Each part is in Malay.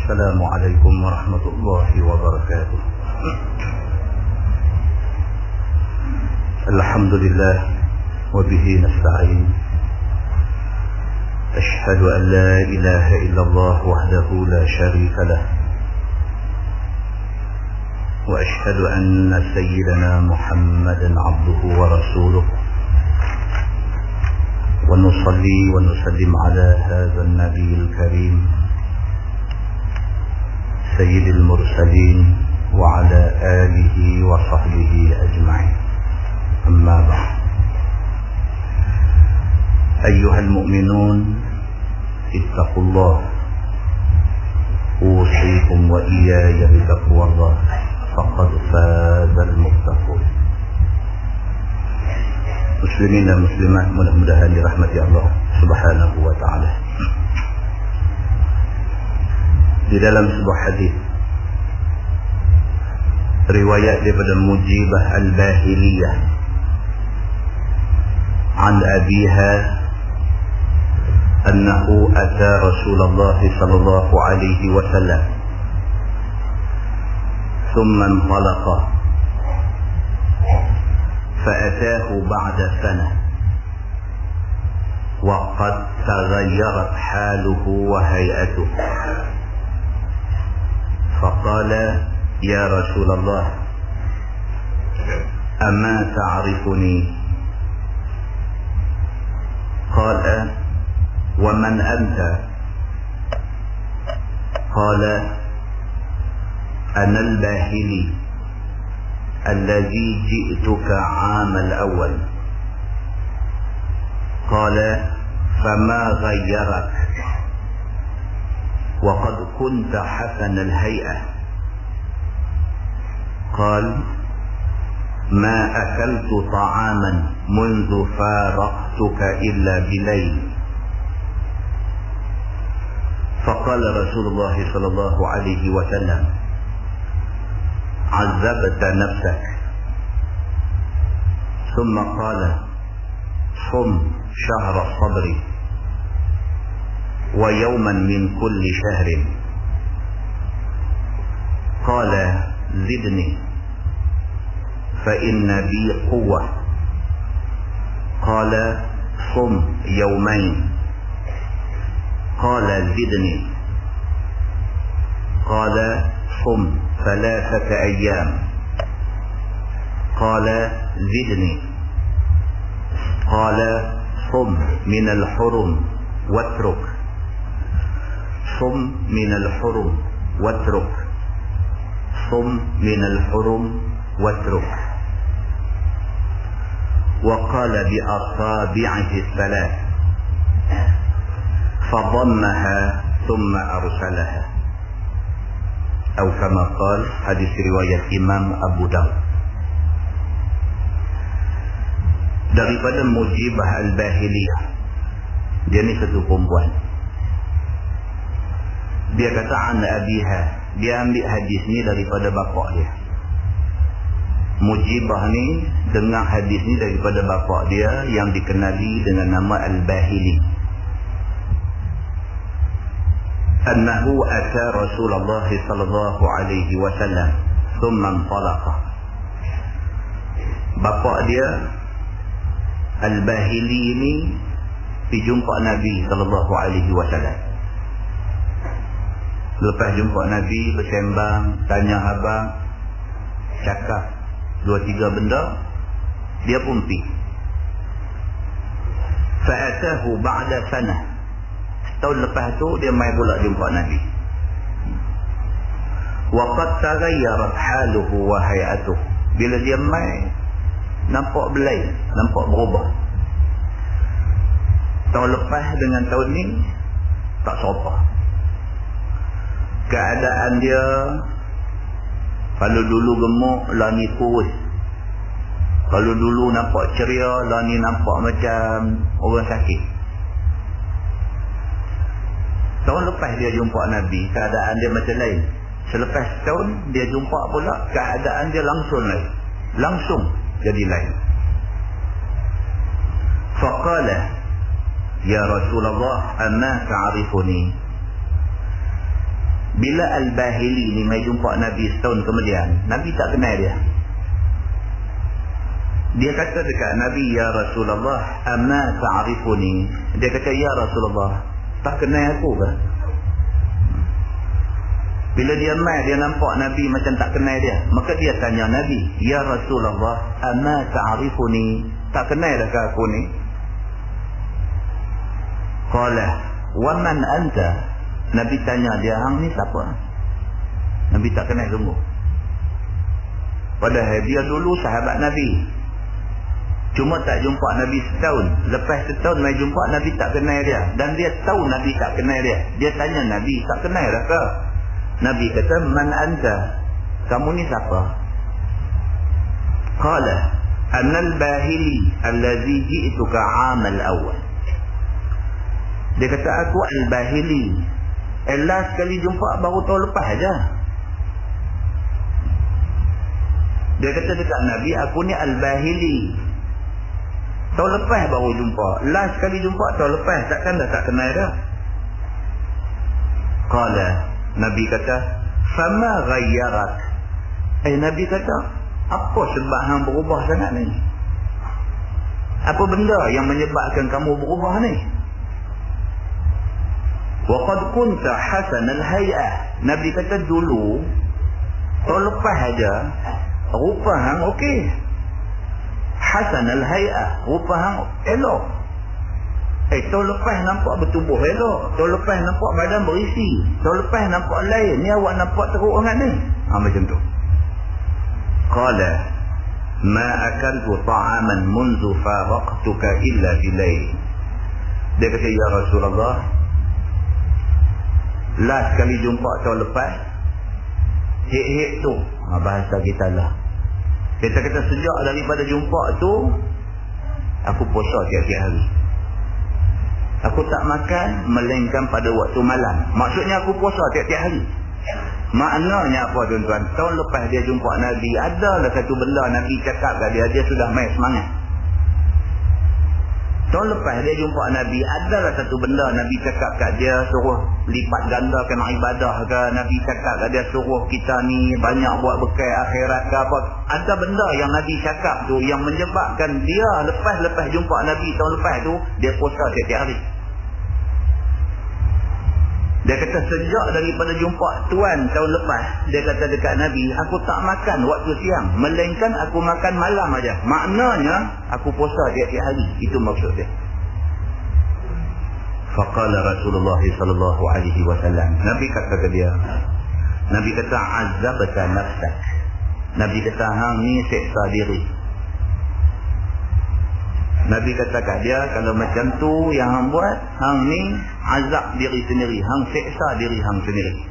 السلام عليكم ورحمة الله وبركاته. الحمد لله وبه نستعين. أشهد أن لا إله إلا الله وحده لا شريك له، وأشهد أن سيدنا محمدا عبده ورسوله، ونصلي ونسلم على هذا النبي الكريم سيد المرسلين وعلى آله وصحبه أجمعين. أما بعد، أيها المؤمنون اتقوا الله، أوصيكم وإياي بتقوى الله، فقد فاز المتقون. Muslimin dan muslimat, mudah-mudahan dirahmati Allah Subhanahu wa taala. Di dalam sebuah hadis riwayat daripada Mujibah Al-Bahiliyah an abiha annahu ata Rasulullah sallallahu alaihi wasallam thumma intalaqa فأتاه بعد سنة وقد تغيرت حاله وهيئته، فقال: يا رسول الله، أما تعرفني؟ قال: ومن أنت؟ قال: أنا الباهلي الذي جئتك عام الأول. قال: فما غيرك وقد كنت حسن الهيئة؟ قال: ما أكلت طعاما منذ فارقتك إلا بليل. فقال رسول الله صلى الله عليه وسلم: عذبت نفسك. ثم قال: صم شهر الصبر ويوما من كل شهر. قال: زدني فإن بي قوة. قال: صم يومين. قال: زدني. قال: صم 3 أيام. قال: زدني. قال: صم من الحرم واترك. صم من الحرم واترك. صم من الحرم واترك. وقال بأصابعه 3 فضمها ثم أرسلها، atau kama qala, hadis riwayat Imam Abu Dawud. Daripada Mujibah Al-Bahiliyah, dia ni satu perempuan. Dia kata an abiha, dia ambil hadis ni daripada bapa dia. Mujibah ni dengar hadis ni daripada bapa dia yang dikenali dengan nama Al-Bahili. أنه أتى رسول الله صلى الله عليه وسلم ثم انطلق. Bapa dia Al-Bahili ini dijumpa Nabi sallallahu alaihi wasallam. Lepas jumpa Nabi, bersembang, tanya khabar, cakap 2-3 benda, dia pun pergi. Fa'atahu ba'da sanah. Tahun lepas tu dia mai pula jumpa Nabi. Waqad taghayyarat haluhu wa hay'atuhu. Bila dia mai, nampak belai, nampak berubah. Tahun lepas dengan tahun ni tak serupa. Keadaan dia, kalau dulu gemuk, lah ni kurus. Kalau dulu nampak ceria, lah ni nampak macam orang sakit. Tahun lepas dia jumpa Nabi, keadaan dia macam lain. Selepas tahun dia jumpa pula, keadaan dia langsung lain. Langsung jadi lain. Faqala: ya Rasulullah, amma ta'rifuni? Bila Al-Bahili ni mai jumpa Nabi setahun kemudian, Nabi tak kenal dia. Dia kata dekat Nabi, ya Rasulullah, amma ta'rifuni? Dia kata, ya Rasulullah, tak kenal aku ke? Bila dia mai, dia nampak Nabi macam tak kenal dia. Maka dia tanya Nabi, ya Rasulullah, amma ta'rifuni? Tak kenal dah ke aku ni? Qala, wa man anta? Nabi tanya dia, hang ni siapa? Nabi tak kenal sungguh. Padahal dia dulu sahabat Nabi. Cuma tak jumpa Nabi setahun. Lepas setahun mai jumpa, Nabi tak kenal dia. Dan dia tahu Nabi tak kenal dia. Dia tanya Nabi, tak kenal dah ke? Nabi kata, man anta? Kamu ni siapa? Qala, annal bahili allazi ji'tuka 'amal awal. Dia kata, aku Al-Bahili. Last sekali jumpa baru tahun lepas aja. Dia kata dekat Nabi, aku ni Al-Bahili. Tahun lepas baru jumpa. Last sekali jumpa tahun lepas. Takkan dah tak kenal dah. Qala, Nabi kata, fama ghayyarak? Nabi kata, apa sebab hang berubah sangat ni? Apa benda yang menyebabkan kamu berubah ni? Wa qad kunta hasanal hay'ah. Nabi kata dulu, tahun lepas aja, rupa hang okey. Hasanal hay'ah, rupa hang elok. Tahun lepas nampak bertubuh elok. Tahun lepas nampak badan berisi. Tahun lepas nampak lain. Ni awak nampak teruk sangat ni. Macam tu. Qala, ma akaltu ta'aman munzu faraqtuka illa bilayl. Dia kata, ya Rasulullah, last kali jumpa tahun lepas, hek-hek tu, bahasa kita lah. Kita kata sejak daripada jumpa tu, aku puasa tiap-tiap hari. Aku tak makan melainkan pada waktu malam. Maksudnya aku puasa tiap-tiap hari. Maknanya apa tuan-tuan? Tahun lepas dia jumpa Nabi, adalah satu benda Nabi cakap kat dia, dia sudah main semangat. Tahun lepas dia jumpa Nabi, adalah satu benda Nabi cakap kat dia, suruh lipat gandakan ibadah ke, Nabi cakap kat dia suruh kita ni banyak buat bekal akhirat ke apa. Ada benda yang Nabi cakap tu yang menyebabkan dia lepas jumpa Nabi tahun lepas tu, dia puasa tiap-tiap hari. Dia kata sejak daripada jumpa tuan tahun lepas, dia kata dekat Nabi, aku tak makan waktu siang, melainkan aku makan malam aja. Maknanya aku puasa tiap-tiap hari. Itu maksud dia. Faqala Rasulullah sallallahu alaihi wasallam. Nabi kata ke dia, Nabi kata, azabta nafsak. Nabi kata, hang ni seksa diri. Nabi kata kat dia, kalau macam tu yang hang buat, hang ni azab diri sendiri, hang seksa diri hang sendiri.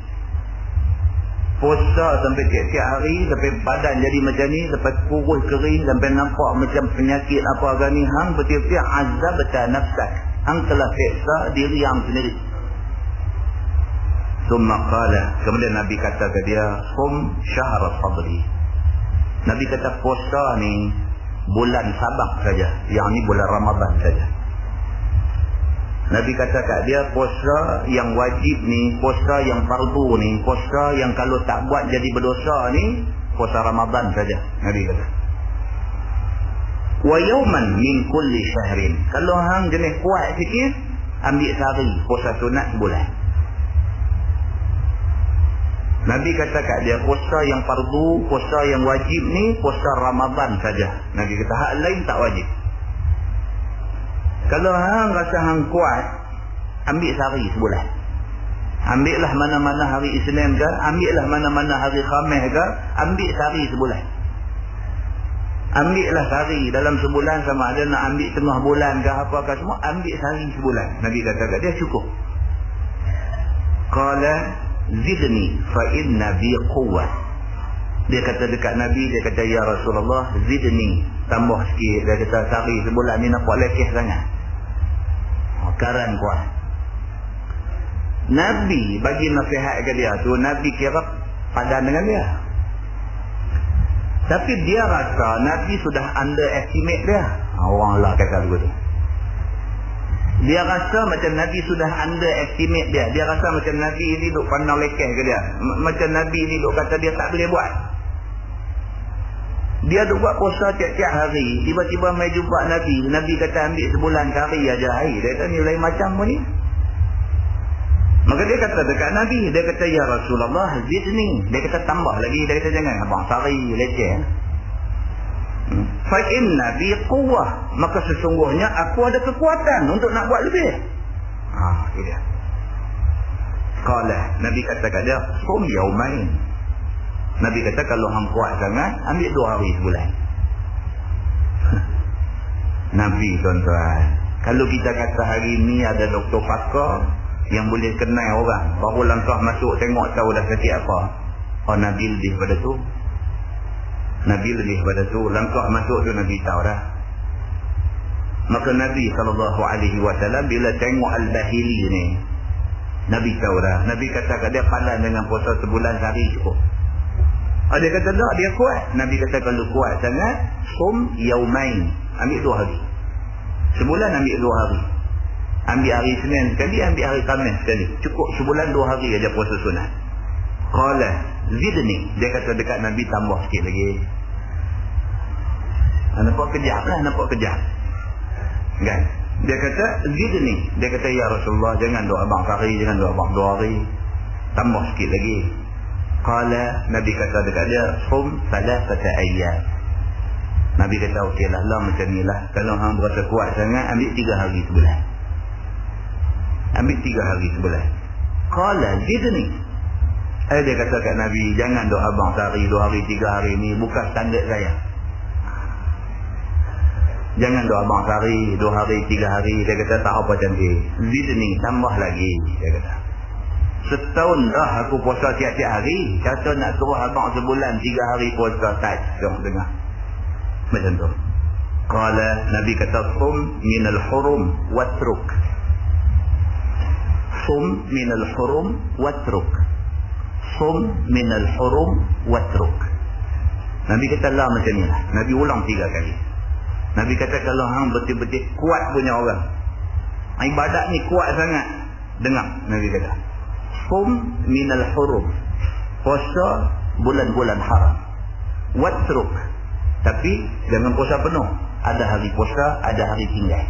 Puasa sampai tiap-tiap hari, sampai badan jadi macam ni, sampai kurus kering, sampai nampak macam penyakit apa agak ni, hang betul-betul azabta nafsak. Hang telah seksa diri hang sendiri. Summa qala, kemudian Nabi kata ke dia, sum syahr sabri. Nabi kata puasa ni bulan Sabak saja, yang ni bulan Ramadan saja. Nabi kata kat dia, puasa yang wajib ni, puasa yang fardu ni, puasa yang kalau tak buat jadi berdosa ni, puasa Ramadan saja. Nabi kata, wa yawman min kulli syahrin. Kalau hang jenis kuat sikit, ambil sehari, puasa sunat sebulan. Nabi kata kat dia, puasa yang fardu, puasa yang wajib ni, puasa Ramadan saja. Nabi kata, hak lain tak wajib. Kalau hang rasa hang kuat, ambil sehari sebulan. Ambillah mana-mana hari Isnin ke, ambillah mana-mana hari Khamis ke, ambil sehari sebulan. Ambillah sehari dalam sebulan, sama ada nak ambil tengah bulan ke apa ke semua, ambil sehari sebulan. Nabi kata kat dia, cukup. Qala zidni fa inna bi quwwah. Dia kata dekat Nabi, dia kata, ya Rasulullah, zidni, tambah sikit. Dia kata, sehari sebulan ni nampak lekeh sangat, karan kuat. Nabi bagi nasihat ke dia tu, Nabi kira padan dengan dia, tapi dia rasa Nabi sudah underestimate dia. Orang lah kata begitu. Dia rasa macam Nabi sudah underestimate dia. Dia rasa macam Nabi ini duk pandang lekeh ke dia. Macam Nabi ini duk kata dia tak boleh buat. Dia duk buat puasa tiap-tiap hari. Tiba-tiba mai jumpa Nabi. Nabi kata ambil sebulan kari aja air. Dia kata ni lain macam pun ni. Maka dia kata dekat Nabi. Dia kata ya Rasulullah zidni. Dia kata tambah lagi. Dia kata jangan abang sari leceh. Fa inna bi quwwah. Maka sesungguhnya aku ada kekuatan untuk nak buat lebih. Itu dia. Qala, Nabi kata kat dia, "Sum yaumain." Nabi kata kalau hang kuat sangat, ambil 2 hari sebulan. Nabi tuan-tuan, kalau kita kata hari ni ada doktor pakar yang boleh kenal orang, baru langkah masuk tengok tahu dah sakit apa. Nabi lebih pada tu. Nabi lebih pada tu. Langkah masuk tu Nabi tahu dah. Maka Nabi SAW bila tengok Al-Bahili ni, Nabi tahu dah. Nabi kata kat dia padan dengan puasa sebulan sehari cukup. Dia kata tak, dia kuat. Nabi kata kalau kuat sangat, sum yaumain. Ambil 2 hari. Sebulan ambil 2 hari. Ambil hari Senin sekali, ambil hari Khamis sekali. Cukup sebulan 2 hari aja puasa sunat. Qala zidni. Dia kata dekat Nabi tambah sikit lagi. Nampak kejap lah, nampak kejap. Kan? Dia kata zidni. Dia kata ya Rasulullah jangan doa abang sehari, jangan doa abang 2 hari. Tambah sikit lagi. Qala, Nabi kata dekat dia sum 3 ayyam. Nabi kata okeylah lah macam ni lah. Kalau hang berasa kuat sangat, ambil 3 hari sebulan. Ambil 3 hari sebulan. Qala zidni. Dia kata kat Nabi, jangan doa abang sehari, 2 hari, 3 hari ni bukan standard saya. Jangan doa abang sehari, 2 hari, 3 hari. Dia kata tak apa cantik. Zidni, tambah lagi. Dia kata setahun dah aku puasa tiap-tiap hari. Kata nak suruh abang sebulan 3 hari puasa. Tak, jom dengar. Macam tu. Qala, Nabi kata sum minal hurum watruk. Sum minal hurum watruk. Sum minal hurum watruk. Nabi kata lah macam ni lah. Nabi ulang 3 kali. Nabi kata kalau hang betul-betul kuat punya orang, ibadat ni kuat sangat, dengar Nabi kata sum minal hurum, puasa bulan-bulan haram, watruk, tapi jangan puasa penuh. Ada hari puasa, ada hari tinggal.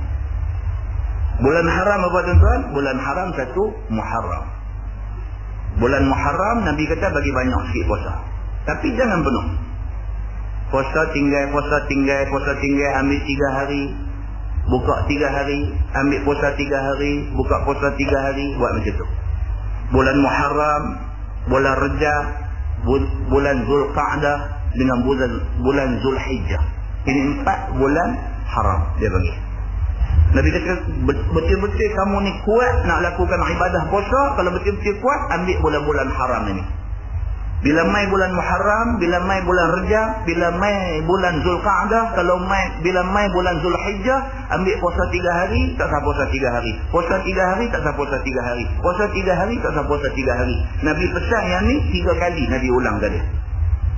Bulan haram apa tuan-tuan? Bulan haram 1 Muharram. Bulan Muharram Nabi kata bagi banyak sikit puasa, tapi jangan penuh. Puasa tinggal, puasa tinggal, puasa tinggal, ambil 3 hari, buka 3 hari, ambil puasa 3 hari, buka puasa 3 hari, buat macam tu. Bulan Muharram, bulan Rajab, bulan Zulqa'dah dengan bulan Zulhijjah. Ini 4 bulan haram dia bagi. Nabi kata betul-betul kamu ni kuat nak lakukan ibadah puasa, kalau betul-betul kuat ambil bulan-bulan haram ini. Bila mai bulan Muharram, bila mai bulan Rajab, bila mai bulan Zulqa'dah, bila mai bulan Zulhijjah, ambil puasa 3 hari, tak sah puasa 3 hari. Puasa 3 hari, tak sah puasa 3 hari. Puasa 3 hari, tak sah puasa 3 hari. Nabi pesan yang ni 3 kali Nabi ulang tadi.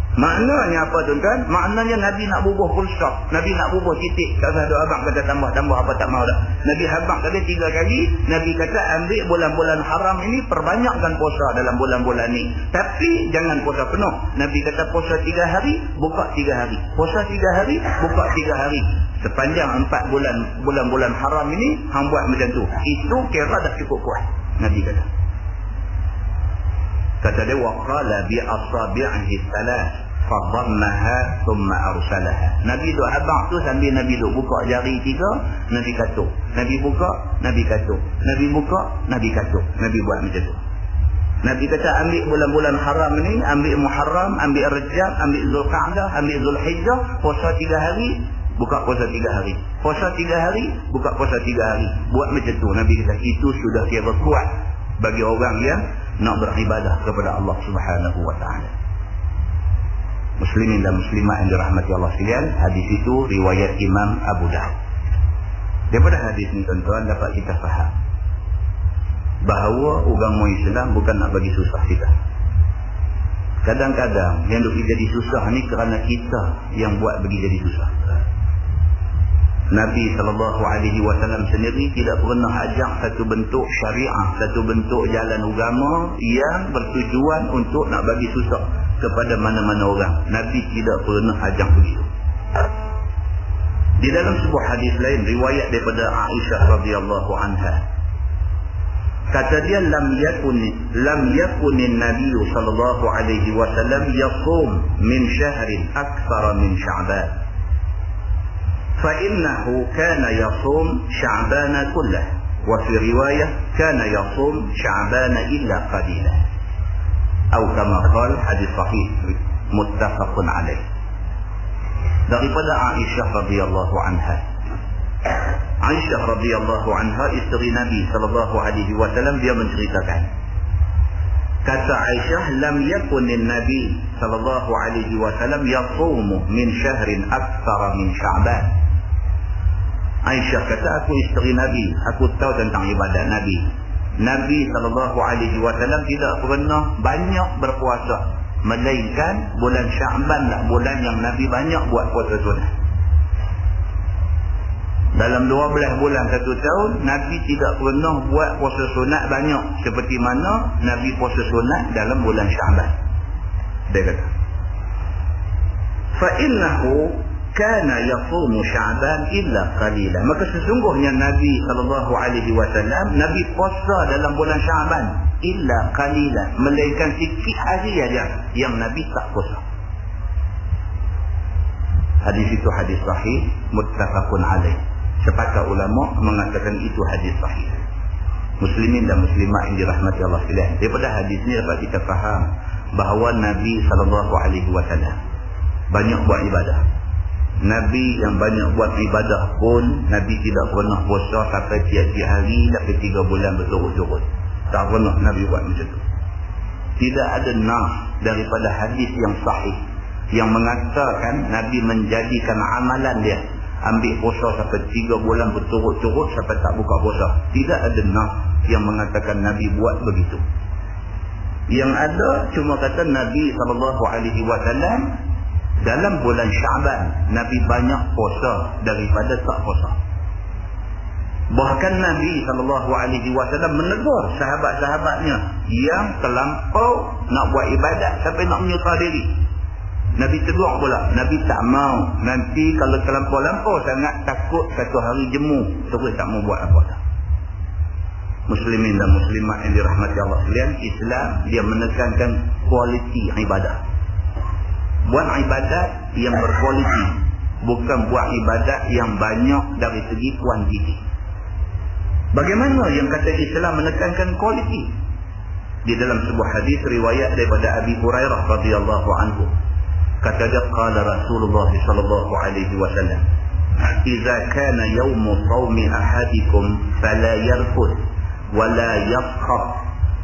Maknanya apa tuan-tuan? Maknanya Nabi nak bubuh full stop. Nabi nak bubuh titik. Tak usah doa abang kata tambah-tambah apa tak mau dah. Nabi habaq tadi 3 kali. Nabi kata ambil bulan-bulan haram ini, perbanyakkan puasa dalam bulan-bulan ni. Tapi jangan puasa penuh. Nabi kata puasa 3 hari, buka 3 hari. Puasa 3 hari, buka 3 hari. Sepanjang 4 bulan-bulan haram ini, hang buat macam tu. Itu kira dah cukup kuat. Nabi kata. Kata dia waqala bi asabi'ihi thalath fadhammaha thumma arsalaha. Nabi duk abang tu sambil Nabi duk buka jari 3, Nabi katuk. Nabi buka, Nabi katuk. Nabi buka, Nabi katuk. Nabi buat macam tu. Nabi kata ambil bulan-bulan haram ni, ambil Muharram, ambil Rajab, ambil Zulqa'dah, ambil Zulhijjah, puasa 3 hari, buka puasa 3 hari. Puasa 3 hari, buka puasa 3 hari. Buat macam tu. Nabi kata itu sudah kira kuat bagi orang yang nak beribadah kepada Allah Subhanahu wa taala. Muslimin dan muslimat yang dirahmati Allah sekalian, hadis itu riwayat Imam Abu Daud. Daripada hadis ni tuan-tuan dapat kita faham bahawa agama Islam bukan nak bagi susah kita. Kadang-kadang yang duk jadi susah ni kerana kita yang buat bagi jadi susah. Nabi SAW sendiri tidak pernah ajak satu bentuk syariah, satu bentuk jalan agama yang bertujuan untuk nak bagi susah kepada mana-mana orang. Nabi tidak pernah ajak begitu. Di dalam sebuah hadis lain riwayat daripada Aisyah radhiyallahu anha, kata dia, lam yakunin Nabi sallallahu alaihi wasallam yaqum min syahrin akthar min Sya'ban. فإنه كان يصوم شعبان كله وفي رواية كان يصوم شعبان إلا قليلا أو كما قال حديث صحيح متفق عليه. daripada Aisyah radhiyallahu anha. Aisyah radhiyallahu anha isteri Nabi sallallahu alaihi wasallam, dia menceritakan, kata Aisyah, lam yakunin Nabi sallallahu alaihi wasallam yasumu min syahrin aktsara min Sya'ban. Aisyah kata, aku isteri Nabi, aku tahu tentang ibadat Nabi. Nabi SAW tidak pernah banyak berpuasa, melainkan bulan Sya'ban lah bulan yang Nabi banyak buat puasa sunat. Dalam 12 bulan satu tahun, Nabi tidak pernah buat puasa sunat banyak seperti mana Nabi puasa sunat dalam bulan Sya'ban. Dia kata, fa'innahu kana yasumu Sya'ban illa qalila. Maka sesungguhnya Nabi SAW, Nabi puasa dalam bulan Sya'ban illa qalila, melainkan sikit hari saja yang Nabi tak puasa. Hadis itu hadis sahih muttafaqun alaih. Sepakat ulama mengatakan itu hadis sahih. Muslimin dan muslimat yang dirahmati Allah sekalian, daripada hadis ini dapat kita faham bahawa Nabi SAW banyak buat ibadah. Nabi yang banyak buat ibadah pun Nabi tidak pernah puasa sampai tiap-tiap hari sampai 3 bulan berturut-turut. Tak pernah Nabi buat macam itu. Tidak ada nas daripada hadis yang sahih yang mengatakan Nabi menjadikan amalan dia ambil puasa sampai 3 bulan berturut-turut sampai tak buka puasa. Tidak ada nas yang mengatakan Nabi buat begitu. Yang ada cuma kata Nabi SAW dalam bulan Sya'ban Nabi banyak puasa daripada tak puasa. Bahkan Nabi SAW menegur sahabat-sahabatnya yang terlampau nak buat ibadat sampai nak menyusah diri. Nabi tegur pula, Nabi tak mau. Nanti kalau terlampau-lampau sangat, takut satu hari jemu, terus tak mau buat apa-apa. Muslimin dan muslimat yang dirahmati Allah sekalian, Islam dia menekankan kualiti ibadah. Buat ibadat yang berkualiti, bukan buat ibadat yang banyak dari segi kuantiti. Bagaimana yang kata Islam menekankan kualiti? Di dalam sebuah hadis riwayat daripada Abi Hurairah radhiyallahu anhu, kata dia, qala Rasulullah sallallahu alaihi wasallam, "Idza kana yawmu shaumi ahadikum fala yarfud wa la yafkhar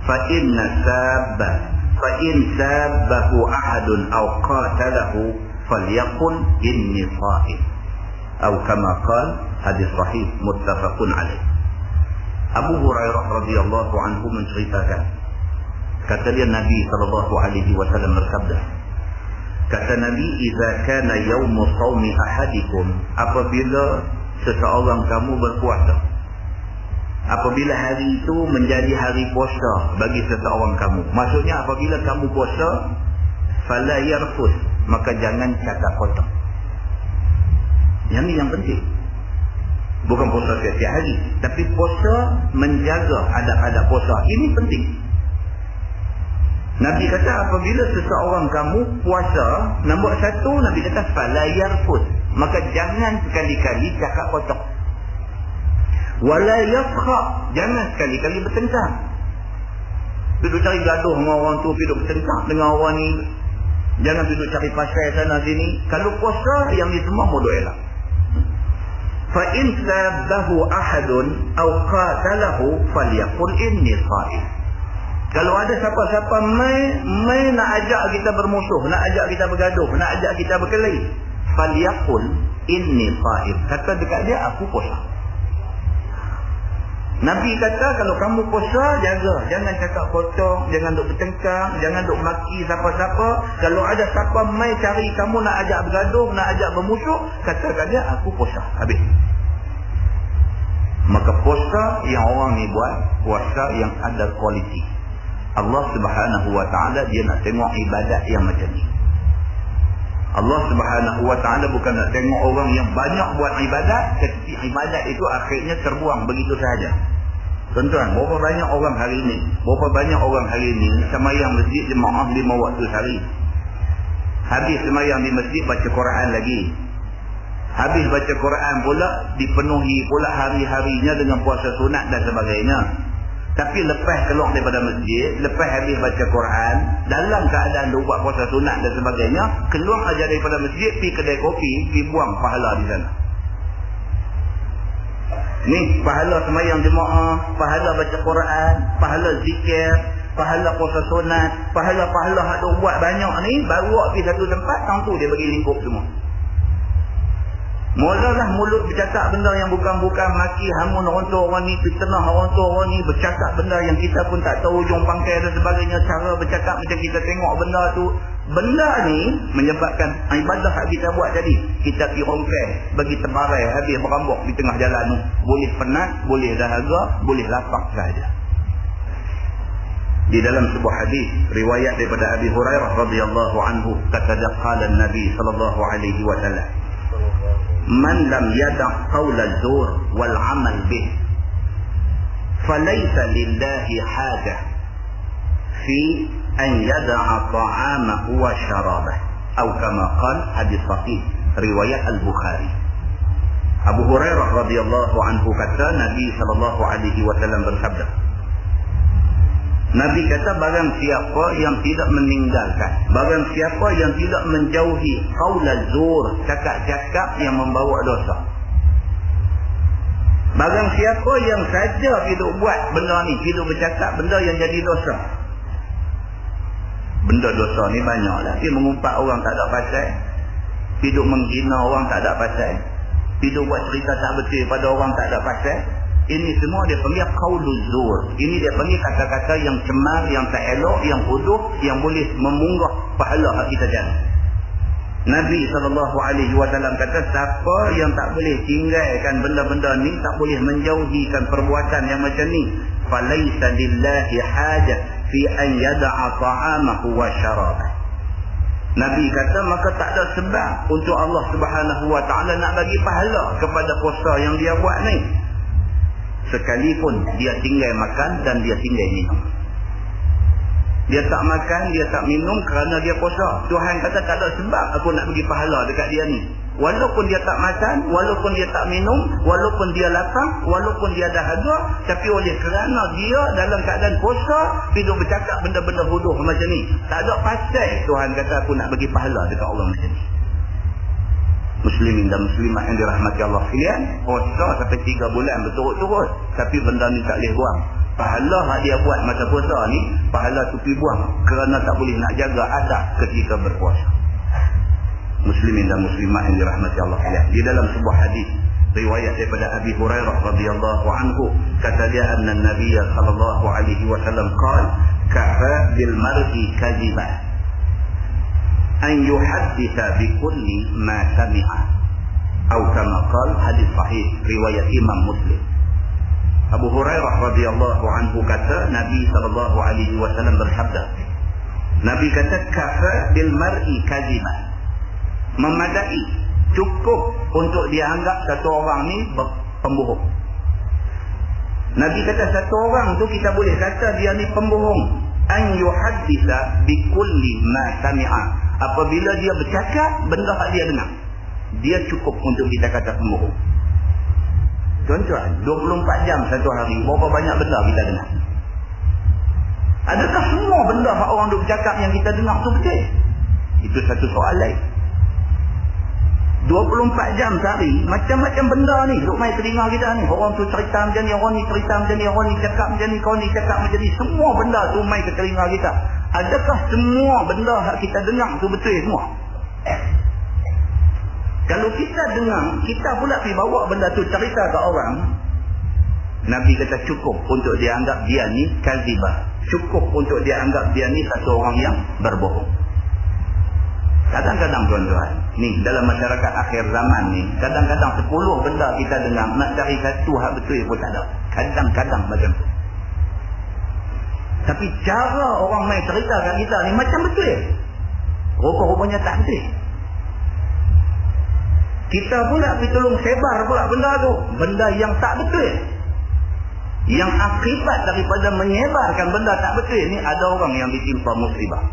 fa inna sabba fa in sabbahu ahadun aw qatalahu falyaqul inni sha'im." Atau kama qala, hadis sahih muttafaqun alaih. Abu Hurairah radhiyallahu anhu menceritakan, kata dia Nabi sallallahu alaihi wasallam bersabda, kata Nabi, "Idza kana yaumu shaumi ahadikum," apabila seseorang kamu berpuasa, apabila hari itu menjadi hari puasa bagi seseorang kamu, maksudnya apabila kamu puasa, fala yarfus, maka jangan cakap kotor. Yang ini yang penting. Bukan puasa setiap hari, tapi puasa menjaga adab-adab puasa. Ini penting. Nabi kata apabila seseorang kamu puasa, nombor 1 Nabi kata fala yarfus, maka jangan sekali-kali cakap kotor. Wala yafkha, jangan sekali-kali bertengkar. Duduk cari gaduh dengan orang tu, duduk bertengkar dengan orang ni. Jangan duduk cari pasal sana sini. Kalau puasa, yang ni semua bodoh elak. Fa in sabbahu ahadun aw qatalahu falyaqul inni sha'im. Kalau ada siapa-siapa mai nak ajak kita bermusuh, nak ajak kita bergaduh, nak ajak kita berkelahi, falyaqul inni sha'im. Kata dekat dia, aku puasa. Nabi kata kalau kamu puasa, jaga, jangan cakap kotor, jangan duk bertengkar, jangan duk maki siapa-siapa. Kalau ada siapa mai cari kamu nak ajak bergaduh, nak ajak bermusuh, kata kat dia, aku puasa. Habis. Maka puasa yang orang ni buat, puasa yang ada kualiti. Allah Subhanahu wa ta'ala dia nak tengok ibadat yang macam ni. Allah Subhanahu wa ta'ala bukan nak tengok orang yang banyak buat ibadat, tetapi ibadat itu akhirnya terbuang begitu sahaja. Tuan-tuan, berapa banyak orang hari ini, semayang masjid jemaah 5 waktu sehari. Habis semayang di masjid baca Quran lagi. Habis baca Quran pula dipenuhi pula hari-harinya dengan puasa sunat dan sebagainya. Tapi lepas keluar daripada masjid, lepas habis baca Quran, dalam keadaan dia buat puasa sunat dan sebagainya, keluar aja daripada masjid, pergi kedai kopi, pergi buang pahala di sana. Ni pahala semayang jemaah, pahala baca Quran, pahala zikir, pahala puasa sunat, pahala-pahala hak dia buat banyak ni, baru pergi satu tempat, tang tu dia bagi lingkup semua. Mulalah mulut bercakap benda yang bukan-bukan, maki hamun orang tu orang ni, fitnah orang tu orang ni, bercakap benda yang kita pun tak tahu ujung pangkai dan sebagainya. Cara bercakap macam kita tengok benda tu, benda ni menyebabkan ibadah yang kita buat tadi, kita pergi rongkai bagi terbarai habis berambuk di tengah jalan tu, boleh penat, boleh dahaga, boleh lapar sahaja. Di dalam sebuah hadis riwayat daripada Abi Hurairah radhiyallahu anhu, kata qala Nabi sallallahu alaihi wasallam, man lam yada' qaul az-zur wal 'amal bih falaysa lillahi hajah fi an yada'a ta'amahu wa syarabahu, atau kama qala, hadis sahih riwayat Al-Bukhari. Abu Hurairah radhiyallahu anhu kata Nabi sallallahu alaihi wasallam bersabda, Nabi kata, barang siapa yang tidak meninggalkan, barang siapa yang tidak menjauhi qaul az-zur, cakap-cakap yang membawa dosa, barang siapa yang saja hidup buat benda ni, hidup bercakap benda yang jadi dosa. Benda dosa ni banyak lah. Dia mengumpat orang tak ada pasal, hidup menghina orang tak ada pasal, hidup buat cerita tak betul pada orang tak ada pasal. Ini semua dia panggil qauluz zur. Ini dia panggil kata-kata yang cemar, yang tak elok, yang bodoh, yang boleh memunggah pahala hak kita jalan. Nabi SAW kata, siapa yang tak boleh tinggalkan benda-benda ni, tak boleh menjauhikan perbuatan yang macam ni, falaisa lillahi hajah fi an yada'a ta'amahu wa syarabahu. Nabi kata, maka tak ada sebab untuk Allah Subhanahu wa ta'ala nak bagi pahala kepada puasa yang dia buat ni, sekalipun dia tinggal makan dan dia tinggal minum. Dia tak makan, dia tak minum kerana dia puasa. Tuhan kata tak ada sebab aku nak bagi pahala dekat dia ni. Walaupun dia tak makan, walaupun dia tak minum, walaupun dia lapar, walaupun dia dahaga, tapi oleh kerana dia dalam keadaan puasa, hidup bercakap benda-benda bodoh macam ni, tak ada pasal Tuhan kata aku nak bagi pahala dekat Allah macam ni. Muslimin dan muslimat yang dirahmati Allah sekalian, puasa sampai 3 bulan berturut-turut, tapi benda ni tak boleh buang. Pahala yang dia buat masa puasa ni, pahala tu pergi buang kerana tak boleh nak jaga adab ketika berpuasa. Muslimin dan muslimat yang dirahmati Allah sekalian, di dalam sebuah hadis riwayat daripada Abi Hurairah radhiyallahu anhu, kata dia, anna Nabi sallallahu alaihi wasallam qala, kafa bil mar'i kadhiban an yuhadditha bi kulli ma sami'a, atau kama qala, hadis sahih riwayat Imam Muslim. Abu Hurairah radhiyallahu anhu kata Nabi sallallahu alaihi wasallam bersabda, Nabi kata, kafa bil mar'i kadhiban, memadai, cukup untuk dianggap satu orang ni pembohong. Nabi kata satu orang tu kita boleh kata dia ni pembohong, an yuhadditha bi kulli ma sami'a, apabila dia bercakap benda yang dia dengar, dia cukup untuk kita kata pembohong. Tuan-tuan, 24 jam satu hari, berapa banyak benda kita dengar? Adakah semua benda yang orang duk bercakap yang kita dengar tu betul? Itu satu soal lain. 24 jam sehari, macam-macam benda ni duk main telinga kita ni. Orang tu cerita macam ni, orang ni cerita macam ni, orang ni cakap macam ni, kau ni cakap macam ni. Semua benda tu main ke telinga kita. Adakah semua benda yang kita dengar tu betul semua? Kalau kita dengar, kita pula pergi bawa benda tu cerita ke orang, Nabi kata cukup untuk dia anggap dia ni kazibah, cukup untuk dia anggap dia ni satu orang yang berbohong. Kadang-kadang tuan-tuan, ni dalam masyarakat akhir zaman ni, kadang-kadang 10 benda kita dengar, nak cari satu hak betul pun tak ada. Kadang-kadang macam tu. Tapi cara orang main cerita kat kita ni macam betul. Rupa-rupanya tak betul. Kita pula pergi tolong sebar pula benda tu. Benda yang tak betul. Yang akibat daripada menyebarkan benda tak betul ni, ada orang yang ditimpa musibah.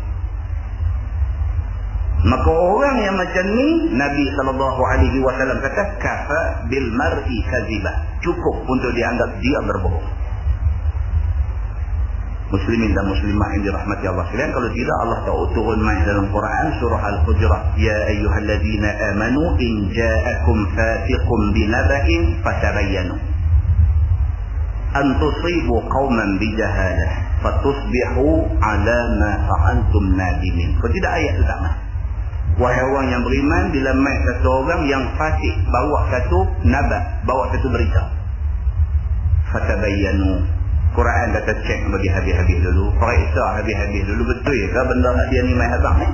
Maka orang yang macam ni, Nabi SAW kata, kafa bil mar'i kazibah. Cukup untuk dianggap dia berbohong. Muslimin dan muslimah yang dirahmati Allah sekalian, kalau tidak Allah tahu turun main dalam Quran surah Al-Hujurat, ya ayyuhalladzina amanu in ja'akum fasiqun binaba'in fatabayyanu an tusibu qauman bijahalah fatusbihu ala ma fa'altum nadimin. Kalau tidak ayat itu tak mah. Wahai orang yang beriman, bila mai satu orang yang fasik bawa satu naba, bawa satu berita, fatabayyanu. Quran kata cek bagi habis-habis dulu, periksa habis-habis dulu, betul ke benda dia ni mai abang ni?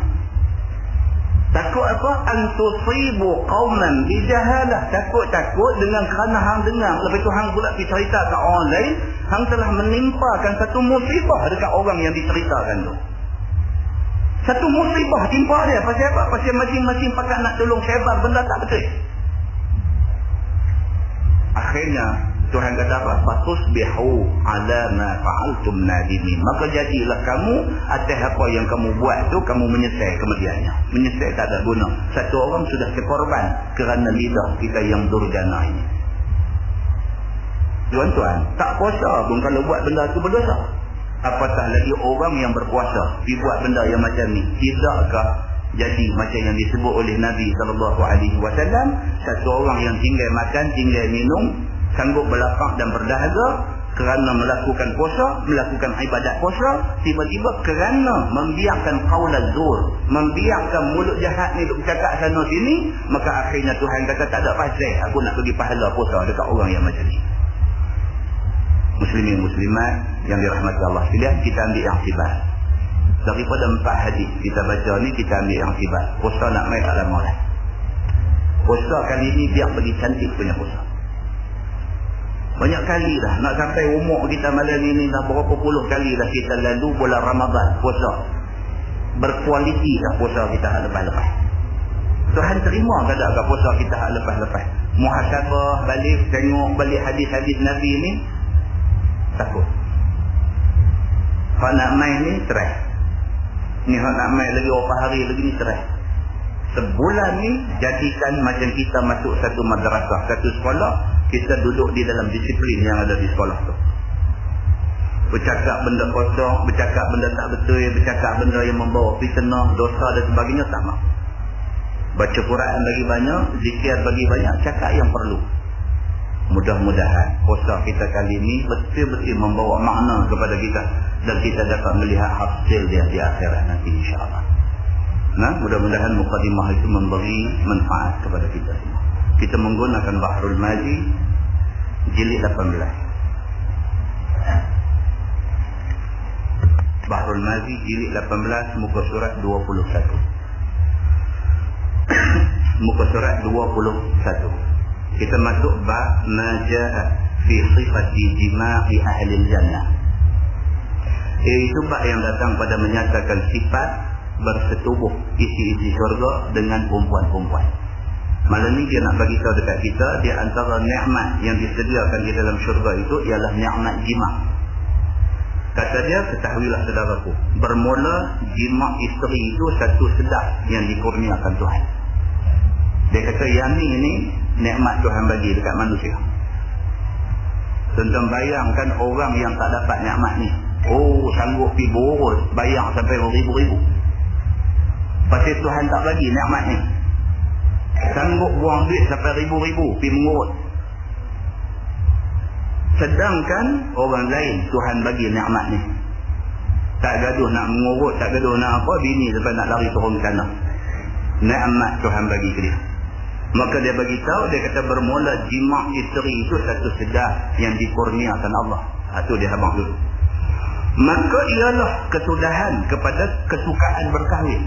Takut apa? Antusibu qauman bijahalah. Takut dengan kerana hang dengar, lepas tu hang pula pergi cerita kat orang lain, hang telah menimpakan satu musibah dekat orang yang diceritakan tu. Satu musibah timpa dia. Pasal apa? Pasal masing-masing pakat nak tolong sebar benda tak betul. Akhirnya Tuhan kata apa? Fatusbihu ala ma fa'altum nadimin. Maka jadilah kamu atas apa yang kamu buat tu, kamu menyesal kemudiannya. Menyesal tak ada guna. Satu orang sudah terkorban kerana lidah kita yang durjana ini. Tuan-tuan, tak puasa pun kalau buat benda tu berdosa. Apatah lagi orang yang berpuasa dibuat benda yang macam ni. Tidakkah jadi macam yang disebut oleh Nabi SAW, satu orang yang tinggal makan, tinggal minum, sanggup berlapang dan berdahaga kerana melakukan puasa, melakukan ibadat puasa, tiba-tiba kerana membiarkan qaulaz zur, membiarkan mulut jahat ni duk cakap sana sini, maka akhirnya Tuhan kata tak ada pasal aku nak bagi pahala puasa dekat orang yang macam ni. Muslimin muslimat yang dirahmati Allah sekalian, kita ambil iktibar. Daripada 4 hadis kita baca ni, kita ambil iktibar. Puasa nak mai tak lama dah. Puasa kali ni biar bagi cantik punya puasa. Banyak kali dah, nak sampai umur kita malam ini dah berapa puluh kali dah kita lalu bulan Ramadan puasa. Berkualiti dah puasa kita lepas-lepas. Tuhan terima ke tak puasa kita lepas-lepas? Muhasabah balik, tengok balik hadis-hadis Nabi ni, takut. Hak nak main ni stres. Ni hak nak main lagi berapa hari lagi ni stres. Sebulan ni jadikan macam kita masuk satu madrasah, satu sekolah, kita duduk di dalam disiplin yang ada di sekolah tu. Bercakap benda kosong, bercakap benda tak betul, bercakap benda yang membawa fitnah, dosa dan sebagainya sama. Baca Quran bagi banyak, zikir bagi banyak, cakap yang perlu. Mudah-mudahan puasa kita kali ini betul-betul membawa makna kepada kita dan kita dapat melihat hasil dia di akhirat nanti insya-Allah. Nah, mudah-mudahan mukadimah itu memberi manfaat kepada kita semua. Kita menggunakan Bahrul Mazi jilid 18. Bahrul Mazi jilid 18 muka surat 21. Muka surat 21. Kita masuk bab majaa fi sifati jima'i ahli jannah. Iaitu bab yang datang pada menyatakan sifat bersetubuh isi-isi syurga dengan perempuan-perempuan. Malam ni dia nak bagi tahu dekat kita, di antara nikmat yang disediakan di dalam syurga itu ialah nikmat jima'. Kata dia, ketahuilah saudaraku, bermula jima' isteri itu satu sedap yang dikurniakan Tuhan. Dia kata yang ni nikmat Tuhan bagi dekat manusia. Tuan-tuan bayangkan orang yang tak dapat nikmat ni, sanggup pergi boros bayar sampai ribu-ribu. Pasal Tuhan tak bagi nikmat ni, sanggup buang duit sampai ribu-ribu pergi mengurut. Sedangkan orang lain Tuhan bagi nikmat ni, tak gaduh nak mengurut, tak gaduh nak apa, bini sampai nak lari turun ke tanah. Nikmat Tuhan bagi ke dia. Maka dia bagi tahu, dia kata bermula jima' isteri itu satu sedar yang dikurniakan Allah. Itu dia abang dulu. Maka ialah kesudahan kepada kesukaan berkahwin.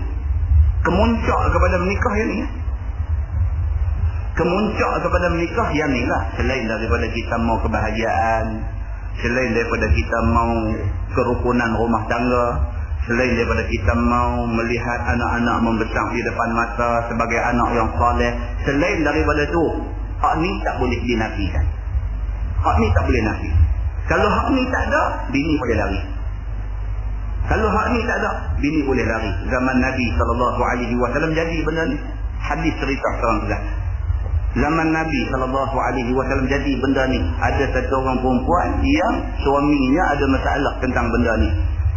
Kemuncak kepada menikah yang ni. Kemuncak kepada menikah yang ni lah. Selain daripada kita mau kebahagiaan, selain daripada kita mau kerukunan rumah tangga, selain daripada kita mau melihat anak-anak membesar di depan mata sebagai anak yang soleh, selain daripada tu, hak ni tak boleh dinafikan. Hak ni tak boleh nafi. Kalau hak ni tak ada, bini boleh lari. Kalau hak ni tak ada, bini boleh lari. Zaman Nabi SAW jadi benda ni. Hadis cerita seorang juga. Zaman Nabi SAW jadi benda ni. Ada satu orang perempuan yang suaminya ada masalah tentang benda ni.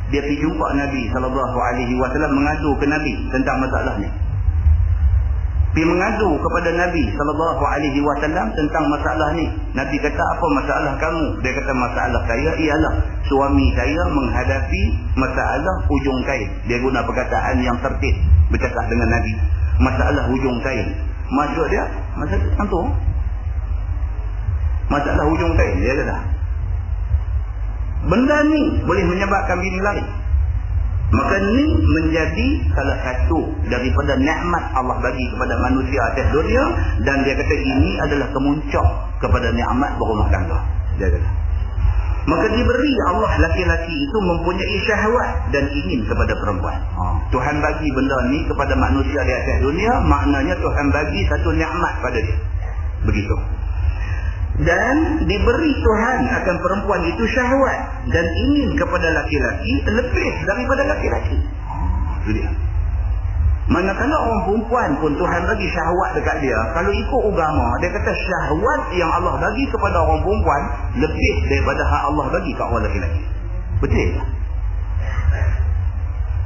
Dia pergi jumpa Nabi SAW mengadu ke Nabi tentang masalah ni. Pergi mengadu kepada Nabi SAW tentang masalah ni. Nabi kata, apa masalah kamu? Dia kata, masalah saya ialah suami saya menghadapi masalah hujung kain. Dia guna perkataan yang tertib bercakap dengan Nabi. Masalah hujung kain. Maksud dia, masalah tu. Masalah hujung kain, dia kata. Benda ni boleh menyebabkan bini lari. Maka ni menjadi salah satu daripada nikmat Allah bagi kepada manusia atas dunia, dan dia kata ini adalah kemuncak kepada nikmat berumah tangga. Dia kata. Maka diberi Allah laki-laki itu mempunyai syahwat dan ingin kepada perempuan. Tuhan bagi benda ni kepada manusia di atas dunia, maknanya Tuhan bagi satu nikmat pada dia. Begitu. Dan diberi Tuhan akan perempuan itu syahwat dan ingin kepada laki-laki lebih daripada laki-laki. Itu dia. Manakala orang perempuan pun Tuhan bagi syahwat dekat dia, kalau ikut agama, dia kata syahwat yang Allah bagi kepada orang perempuan lebih daripada hak Allah bagi kepada orang laki-laki. Betul tak?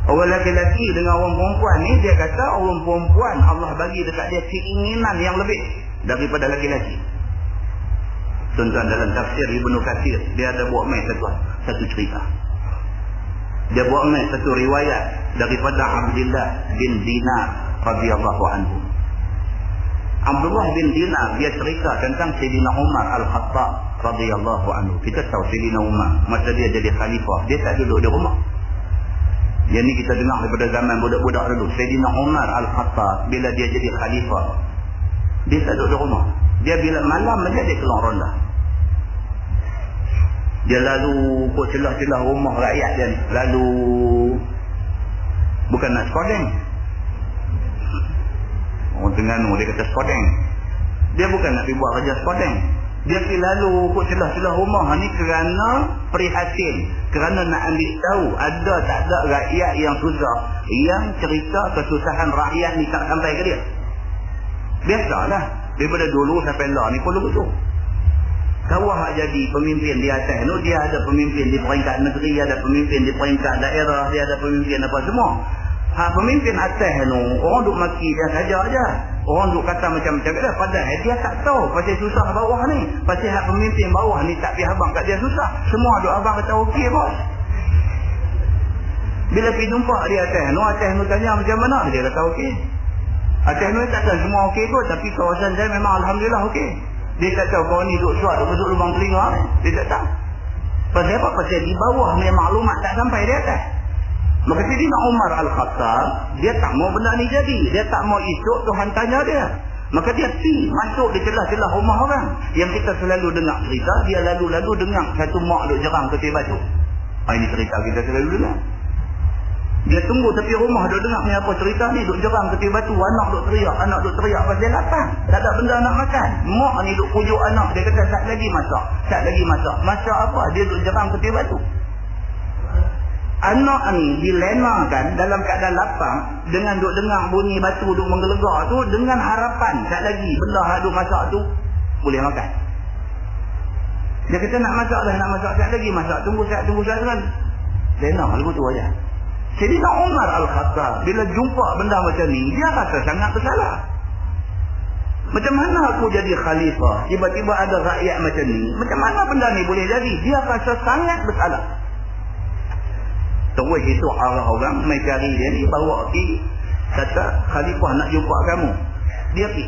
Orang laki-laki dengan orang perempuan ni, dia kata orang perempuan Allah bagi dekat dia keinginan yang lebih daripada laki-laki. Tuan-tuan, dalam tafsir Ibnu Katsir, dia ada buat main satu cerita. Dia buat main satu riwayat daripada Abdullah bin Dinar radhiyallahu anhu. Abdullah bin Dinar dia cerita tentang Sayyidina Umar Al-Khattab radhiyallahu anhu. Kita tahu Sayyidina Umar masa dia jadi khalifah, dia tak duduk di rumah. Yang ni kita dengar daripada zaman budak-budak dulu. Sayyidina Umar Al-Khattab bila dia jadi khalifah, dia tak duduk di rumah. Dia bila malam saja dia keluar ronda. Dia lalu ke celah-celah rumah rakyat dia ni. Lalu bukan nak skodeng. Orang Terengganu dia kata skodeng. Dia bukan nak pergi buat kerja skodeng. Dia pergi lalu ke celah-celah rumah ni kerana prihatin. Kerana nak ambil tahu ada tak ada rakyat yang susah, yang cerita kesusahan rakyat ni tak sampai ke dia. Biasalah. Daripada dulu sampai lah ni perlu betul. Kawah jadi pemimpin di atas tu, dia ada pemimpin di peringkat negeri, ada pemimpin di peringkat daerah, dia ada pemimpin apa semua. Pemimpin atas tu, orang duk maki dia saja aja. Orang duk kata macam-macam dia, padahal dia tak tahu pasal susah bawah ni. Pasal pemimpin bawah ni tak pergi abang kat dia susah. Semua duk abang kata okey bos. Bila pergi jumpa di atas tu tanya macam mana, dia kata okey. Atas ni takkan semua okey kot, tapi kawasan saya memang alhamdulillah okey. Dia tak tahu kau ni duduk suat, duduk lubang telinga. Dia tak tahu. Pasal apa? Pasal di bawah ni maklumat tak sampai di atas. Maka Sayyidina Umar Al-Khattab, dia tak mau benda ni jadi. Dia tak mau esok Tuhan tanya dia. Maka dia masuk di celah-celah rumah orang. Yang kita selalu dengar cerita, dia lalu-lalu dengar satu mak duk jerang ketir batu. Ini cerita kita selalu dengar. Dia tunggu tepi rumah, duk dengar ni apa cerita ni, duk jerang ketir batu, anak duk teriak pasal dia lapar, tak ada benda nak makan. Mak ni duk pujuk anak, dia kata sat lagi masak. Masak apa? Dia duk jerang ketir batu. Anak ni dilenakan dalam keadaan lapar dengan duk dengar bunyi batu duk menggelegak tu, dengan harapan sat lagi benda hak duk masak tu boleh makan. Dia kata nak masak sat lagi masak, tunggu sat kan. Lena lagu tu aja. Sayyidina Umar Al-Khattab bila jumpa benda macam ni, dia rasa sangat bersalah. Macam mana aku jadi khalifah, tiba-tiba ada rakyat macam ni, macam mana benda ni boleh jadi? Dia rasa sangat bersalah. Terus itu orang mai cari dia ni, bawa pergi, kata khalifah nak jumpa kamu. Dia pergi.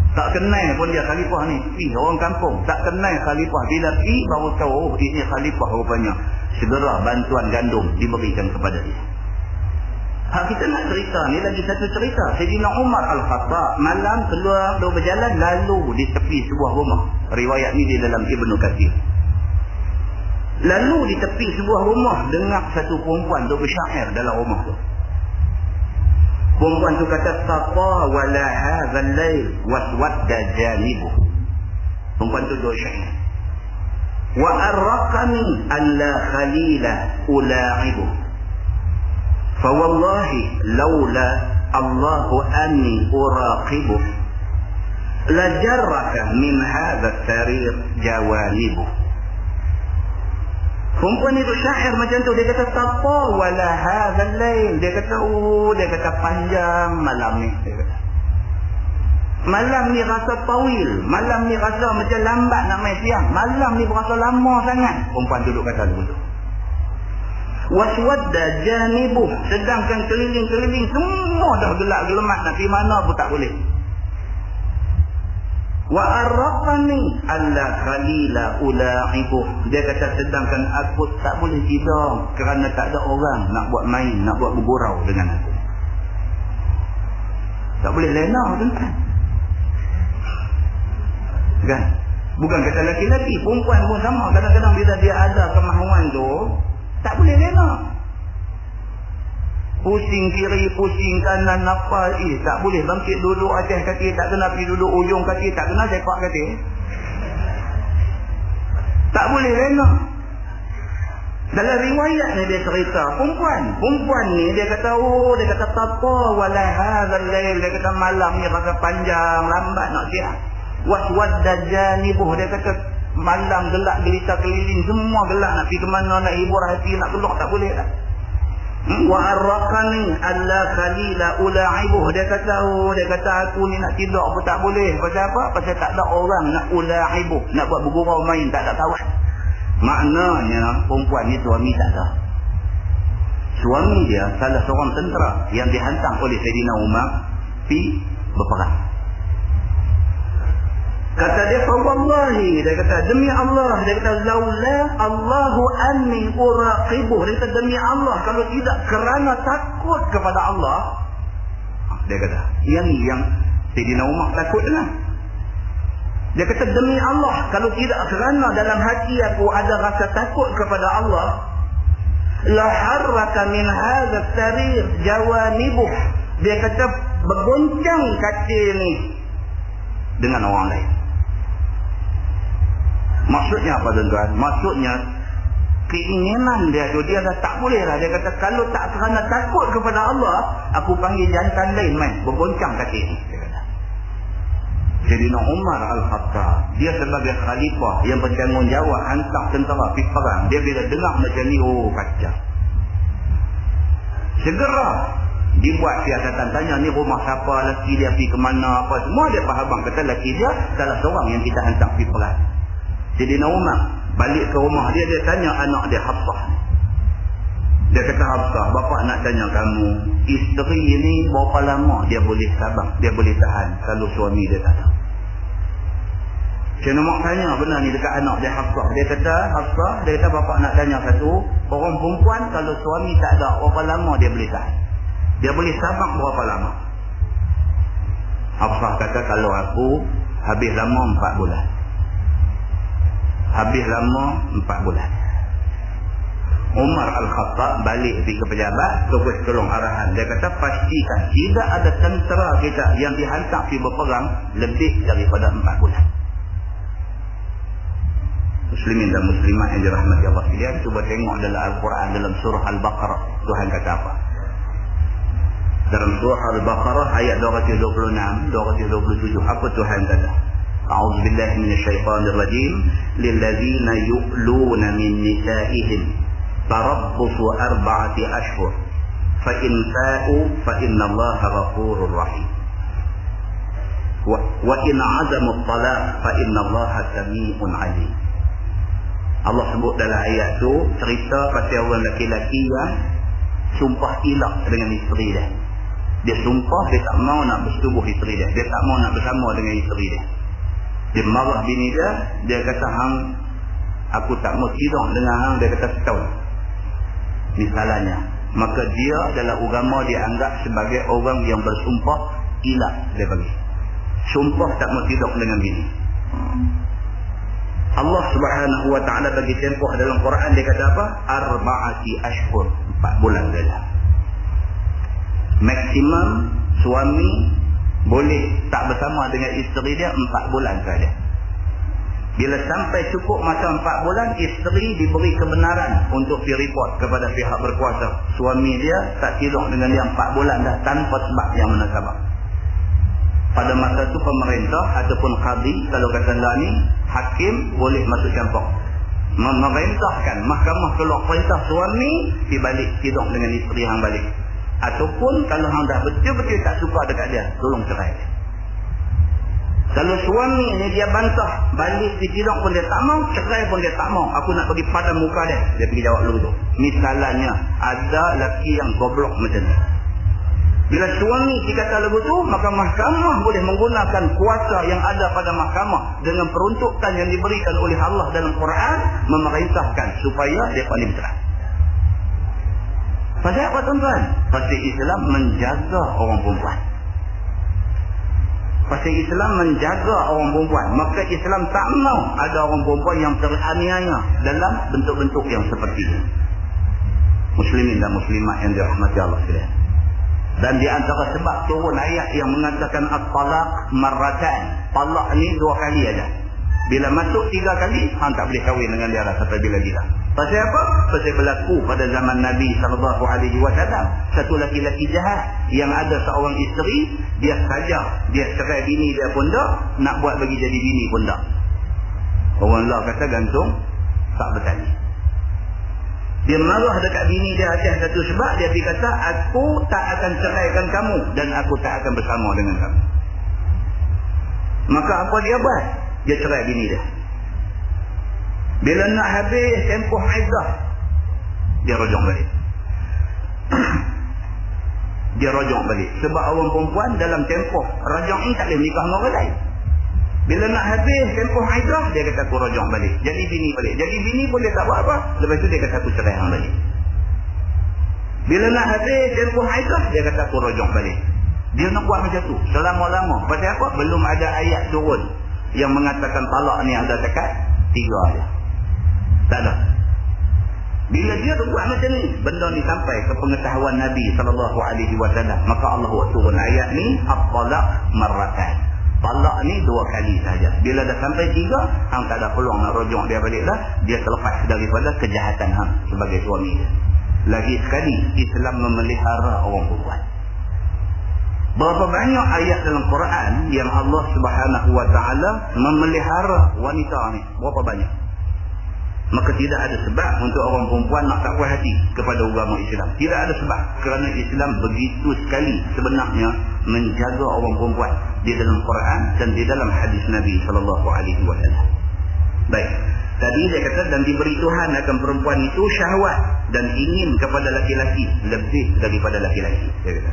Tak kenal pun dia khalifah ni. Orang kampung tak kenal khalifah. Bila pergi baru tahu, oh ini khalifah rupanya. Segera bantuan gandum diberikan kepada dia. Hak kita nak cerita ni lagi satu cerita. Sayyidina Umar Al-Khattab malam keluar dua berjalan lalu di tepi sebuah rumah. Riwayat ni di dalam Ibnu Katsir. Lalu di tepi sebuah rumah dengar satu perempuan tu bersyair dalam rumah tu. Perempuan tu kata taqa wala hadzal lail waswadda janibuh. Perempuan tu dua syair. Wa arraqani alla khalila ula'ibu. Fa wallahi laula Allahu anni uraqibu la jarraka min hadha sarir jawanibu. Perempuan itu syair macam tu. Dia kata tapa wala hadzal lail. Dia kata panjang malam ni. Dia kata malam ni rasa tawil. Malam ni rasa macam lambat nak main siang. Malam ni berasa lama sangat. Perempuan duduk kata begitu. Waswadda janibuh. Sedangkan keliling-keliling semua dah gelap gelemat. Nak pergi mana pun tak boleh. Wa arraqani alla khalila ula'ibuh. Dia kata sedangkan aku tak boleh tidur kerana tak ada orang nak buat main, nak buat bergurau dengan aku. Tak boleh lena tuan-tuan. Kan? Bukan kata lelaki-lelaki, perempuan pun sama. Kadang-kadang bila dia ada kemahuan tu, tak boleh lena. Pusing kiri, pusing kanan, apa. Tak boleh bangkit duduk atas kaki. Tak kena pergi duduk ujung kaki. Tak kena sepak kaki. Tak boleh lena. Dalam riwayat ni dia cerita. Perempuan ni dia kata, dia kata tapa wala hadzal lail. Dia kata malam ni rasa panjang, lambat nak siang. Waswadda janibuh. Dia kata malam gelap gelita keliling. Semua gelap nak pergi ke mana, nak hibur hati, nak keluar tak boleh lah. Wa arraqani alla khalila ula'ibuh. Dia kata aku ni nak tidur pun tak boleh. Pasal apa? Pasal tak ada orang nak ula'ibuh, nak buat bergurau main, tak ada kawan. Maknanya perempuan ni suami tak ada. Suami dia salah seorang tentera yang dihantar oleh Sayyidina Umar pergi berperang. Kata dia, wallahi, dia kata demi Allah, dia kata laula Allahu anni uraqibuh. Dia kata demi Allah, kalau tidak kerana takut kepada Allah. Dia kata yang Sayyidina Umar takut dengan. Dia kata demi Allah, kalau tidak kerana dalam hati aku ada rasa takut kepada Allah, la harraka min hadha sarir jawanibuh. Dia kata bergoncang katil ni dengan orang lain. Maksudnya apa tuan-tuan? Maksudnya keinginan dia tu, dia dah tak boleh lah. Dia kata kalau tak kerana takut kepada Allah, aku panggil jantan lain main bergoncang kaki ni. Dia kata Sayyidina Umar Al-Khattab, dia sebagai khalifah yang bertanggungjawab hantar tentera pergi perang. Dia bila dengar macam ni, kacau. Segera dibuat siasatan, tanya ni rumah siapa, lelaki dia pergi ke mana, apa semua dia faham. Kata lelaki dia salah seorang yang kita hantar pergi perang. Sayyidina Umar balik ke rumah dia, dia tanya anak dia Hafsah. Dia kata, Hafsah, bapa nak tanya kamu, isteri ni berapa lama dia boleh sabar, dia boleh tahan kalau suami dia tak tahu. Sayyidina Umar tanya benar ni dekat anak dia Hafsah. Dia kata, Hafsah, dia kata bapa nak tanya satu, orang perempuan kalau suami tak ada, berapa lama dia boleh tahan? Dia boleh sabar berapa lama? Hafsah kata, kalau aku habis lama 4 bulan. Habis lama 4 bulan. Umar Al-Khattab balik pergi ke pejabat, terus tolong arahan. Dia kata pastikan tidak ada tentera kita yang dihantar pergi berperang lebih daripada 4 bulan. Muslimin dan muslimat yang dirahmati Allah sekalian, cuba tengok dalam Al-Quran, dalam surah Al-Baqarah, Tuhan kata apa? Dalam surah Al-Baqarah ayat 226, 227, apa Tuhan kata? أعوذ بالله من الشيطان الرجيم للذين يؤلون من نسائهم تربص 4 أشهر فإن فاءوا فإن الله غفور رحيم وإن عزموا الطلاق فإن الله سميع عليم. Allah sebut dalam ayat tu cerita pasal orang lelaki-lelaki yang sumpah ilak dengan isteri dia. Dia sumpah dia tak mau nak bersetubuh isteri dia, dia tak mau nak bersama dengan isteri dia. Dia marah bini dia, dia kata hang, aku tak mau tidur dengan hang, dia kata setahun. Misalnya maka dia dalam agama dianggap sebagai orang yang bersumpah ilah. Dia bagi sumpah tak mau tidak dengan bini. Allah Subhanahu wa ta'ala bagi tempoh dalam Quran, dia kata apa? Arba'ati ashhur, 4 bulan saja. Maksimum suami boleh tak bersama dengan isteri dia 4 bulan saja. Bila sampai cukup masa 4 bulan, isteri diberi kebenaran untuk report kepada pihak berkuasa. Suami dia tak tidur dengan dia 4 bulan dah tanpa sebab yang menasabah. Pada masa itu pemerintah ataupun qadi, kalau kata lah ni, hakim boleh masuk campur. Memerintahkan mahkamah keluar perintah suami dibalik tidur dengan isteri hang balik. Ataupun kalau hang dah betul-betul tak suka dekat dia, tolong cerai. Kalau suami ni dia bantah, balik ditidur pun dia tak mau, cerai pun dia tak mau, aku nak pergi padam muka dia. Dia pergi jawab dulu tu. Misalnya ada lelaki yang goblok macam ni. Bila suami dikata lagu tu, maka mahkamah boleh menggunakan kuasa yang ada pada mahkamah dengan peruntukan yang diberikan oleh Allah dalam Quran, memerintahkan supaya dia paling cerai. Pasal apa tuan-tuan? Pasal Islam menjaga orang perempuan. Pasal Islam menjaga orang perempuan. Maka Islam tak mau ada orang perempuan yang teraniaya dalam bentuk-bentuk yang seperti ini. Muslimin dan muslimat yang dirahmati Allah sekalian. Dan di antara sebab turun ayat yang mengatakan at-talaq marratan. Talak ni 2 kali aja. Bila masuk 3 kali, hang tak boleh kahwin dengan dia sampai bila dia. Pasal apa? Pasal berlaku pada zaman Nabi SAW. Satu laki-laki jahat yang ada seorang isteri, dia saja, dia cerai bini dia pun tak, nak buat bagi jadi bini pun tak. Orang Allah kata gantung, tak bertanya. Dia marah dekat bini dia atas satu sebab, dia pergi kata, aku tak akan ceraikan kamu dan aku tak akan bersama dengan kamu. Maka apa dia buat? Dia cerai bini dia. Bila nak habis tempoh iddah, dia rojong balik. Dia rojong balik. Sebab orang perempuan dalam tempoh rojong ini tak boleh nikah dengan orang lain. Bila nak habis tempoh iddah, dia kata aku rojong balik. Jadi bini balik. Jadi bini pun dia tak buat apa. Lepas tu dia kata aku cerai hang balik. Bila nak habis tempoh iddah, dia kata aku rojong balik. Dia nak buat macam tu selama-lama. Pasal apa? Belum ada ayat turun yang mengatakan talak ni ada dekat 3 aja. Tak ada. Bila dia buat macam ni, benda ni sampai ke pengetahuan Nabi SAW, maka Allah turun ayat ni at-talaq marratan. Talak ni 2 kali saja. Bila dah sampai 3, hang tak ada peluang nak rujuk dia balik dah. Dia terlepas daripada kejahatan hang sebagai suami dia. Lagi sekali, Islam memelihara orang perempuan. Berapa banyak ayat dalam Quran yang Allah Subhanahu wa ta'ala memelihara wanita ni? Berapa banyak? Maka tidak ada sebab untuk orang perempuan nak tak puas hati kepada agama Islam. Tidak ada sebab, kerana Islam begitu sekali sebenarnya menjaga orang perempuan di dalam Quran dan di dalam hadis Nabi SAW. Baik, tadi dia kata, dan diberi Tuhan akan perempuan itu syahwat dan ingin kepada laki-laki lebih daripada laki-laki. Dia kata,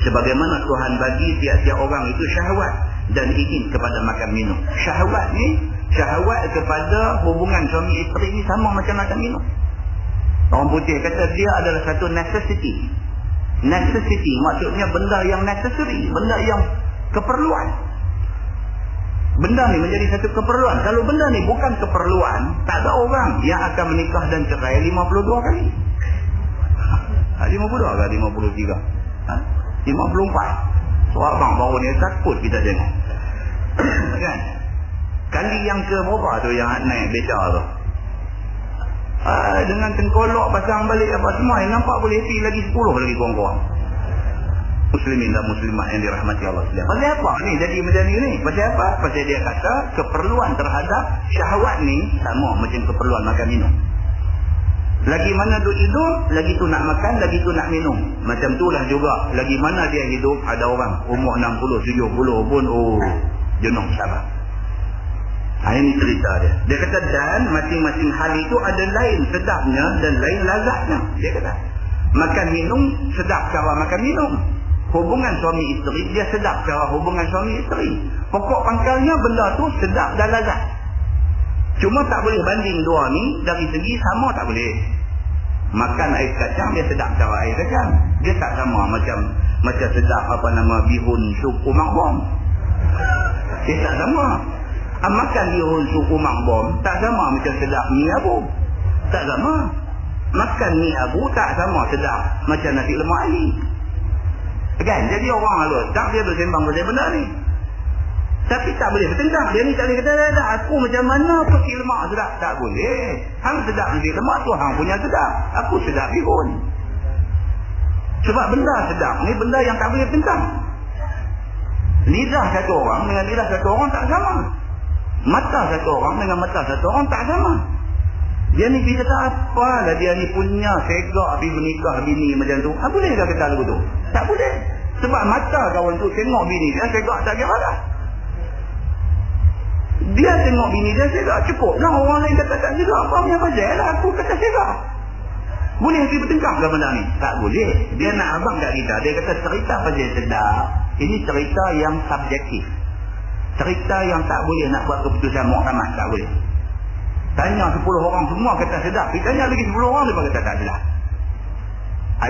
sebagaimana Tuhan bagi tiap-tiap orang itu syahwat dan ingin kepada makan minum. Syahwat ni, syahwat kepada hubungan suami isteri ni sama macam makan minum. Orang putih kata dia adalah satu necessity. Necessity maksudnya benda yang necessary, benda yang keperluan. Benda ni menjadi satu keperluan. Kalau benda ni bukan keperluan, tak ada orang yang akan menikah dan cerai 52 kali. 52 ke 53? 54. Seorang baru ni takut kita dengar. Kan? Kali yang ke berapa tu yang naik beca tu? Dengan tengkolok pasang balik apa semua, yang nampak boleh happy lagi 10 lagi kurang-kurang. Muslimin dan muslimat yang dirahmati Allah sekalian. Pasal apa ni jadi macam ni? Pasal apa? Pasal dia kata keperluan terhadap syahwat ni sama macam keperluan makan minum. Lagi mana duk hidup, lagi tu nak makan, lagi tu nak minum. Macam tu lah juga. Lagi mana dia hidup, ada orang umur 60, 70 pun jenuh sabar. Ini cerita dia. Dia kata, dan masing-masing hal itu ada lain sedapnya dan lain lazatnya. Dia kata, makan minum sedap cara makan minum. Hubungan suami isteri, dia sedap cara hubungan suami isteri. Pokok pangkalnya benda tu sedap dan lazat. Cuma tak boleh banding dua ni dari segi sama, tak boleh. Makan air kacang dia sedap cara air kacang. Dia tak sama macam sedap bihun suku makbom. Dia tak sama. Makan bihun suku makbom tak sama macam sedap mi abu. Tak sama. Makan mi abu tak sama sedap macam nasi lemak ali. Kan? Jadi orang lalu tak dia bersembang pasal benda ni. Tapi tak boleh bertentang. Dia ni tak boleh kata, aku macam mana pergi lemak sedap. Tak boleh. Hang sedap nasi lemak tu hang punya sedap. Aku sedap bihun. Sebab benda sedap ni benda yang tak boleh bertentang. Lidah satu orang dengan lidah satu orang tak sama. Mata satu orang dengan mata satu orang tak sama. Dia ni pergi kata apalah dia ni punya segak pergi menikah bini macam tu. Boleh dah kata lagu tu? Tak boleh. Sebab mata kawan tu tengok bini dia segak tak kira dah. Dia tengok bini dia segak cukup lah. Orang lain kata tak segak. Apa punya pasal lah aku kata segak. Boleh pergi bertengkar ke benda ni? Tak boleh. Dia nak abang kat kita. Dia kata cerita pasal sedap. Ini cerita yang subjektif. Cerita yang tak boleh nak buat keputusan muktamad. Tak boleh. Tanya 10 orang semua kata sedap. Kita tanya lagi 10 orang dia kata tak sedap.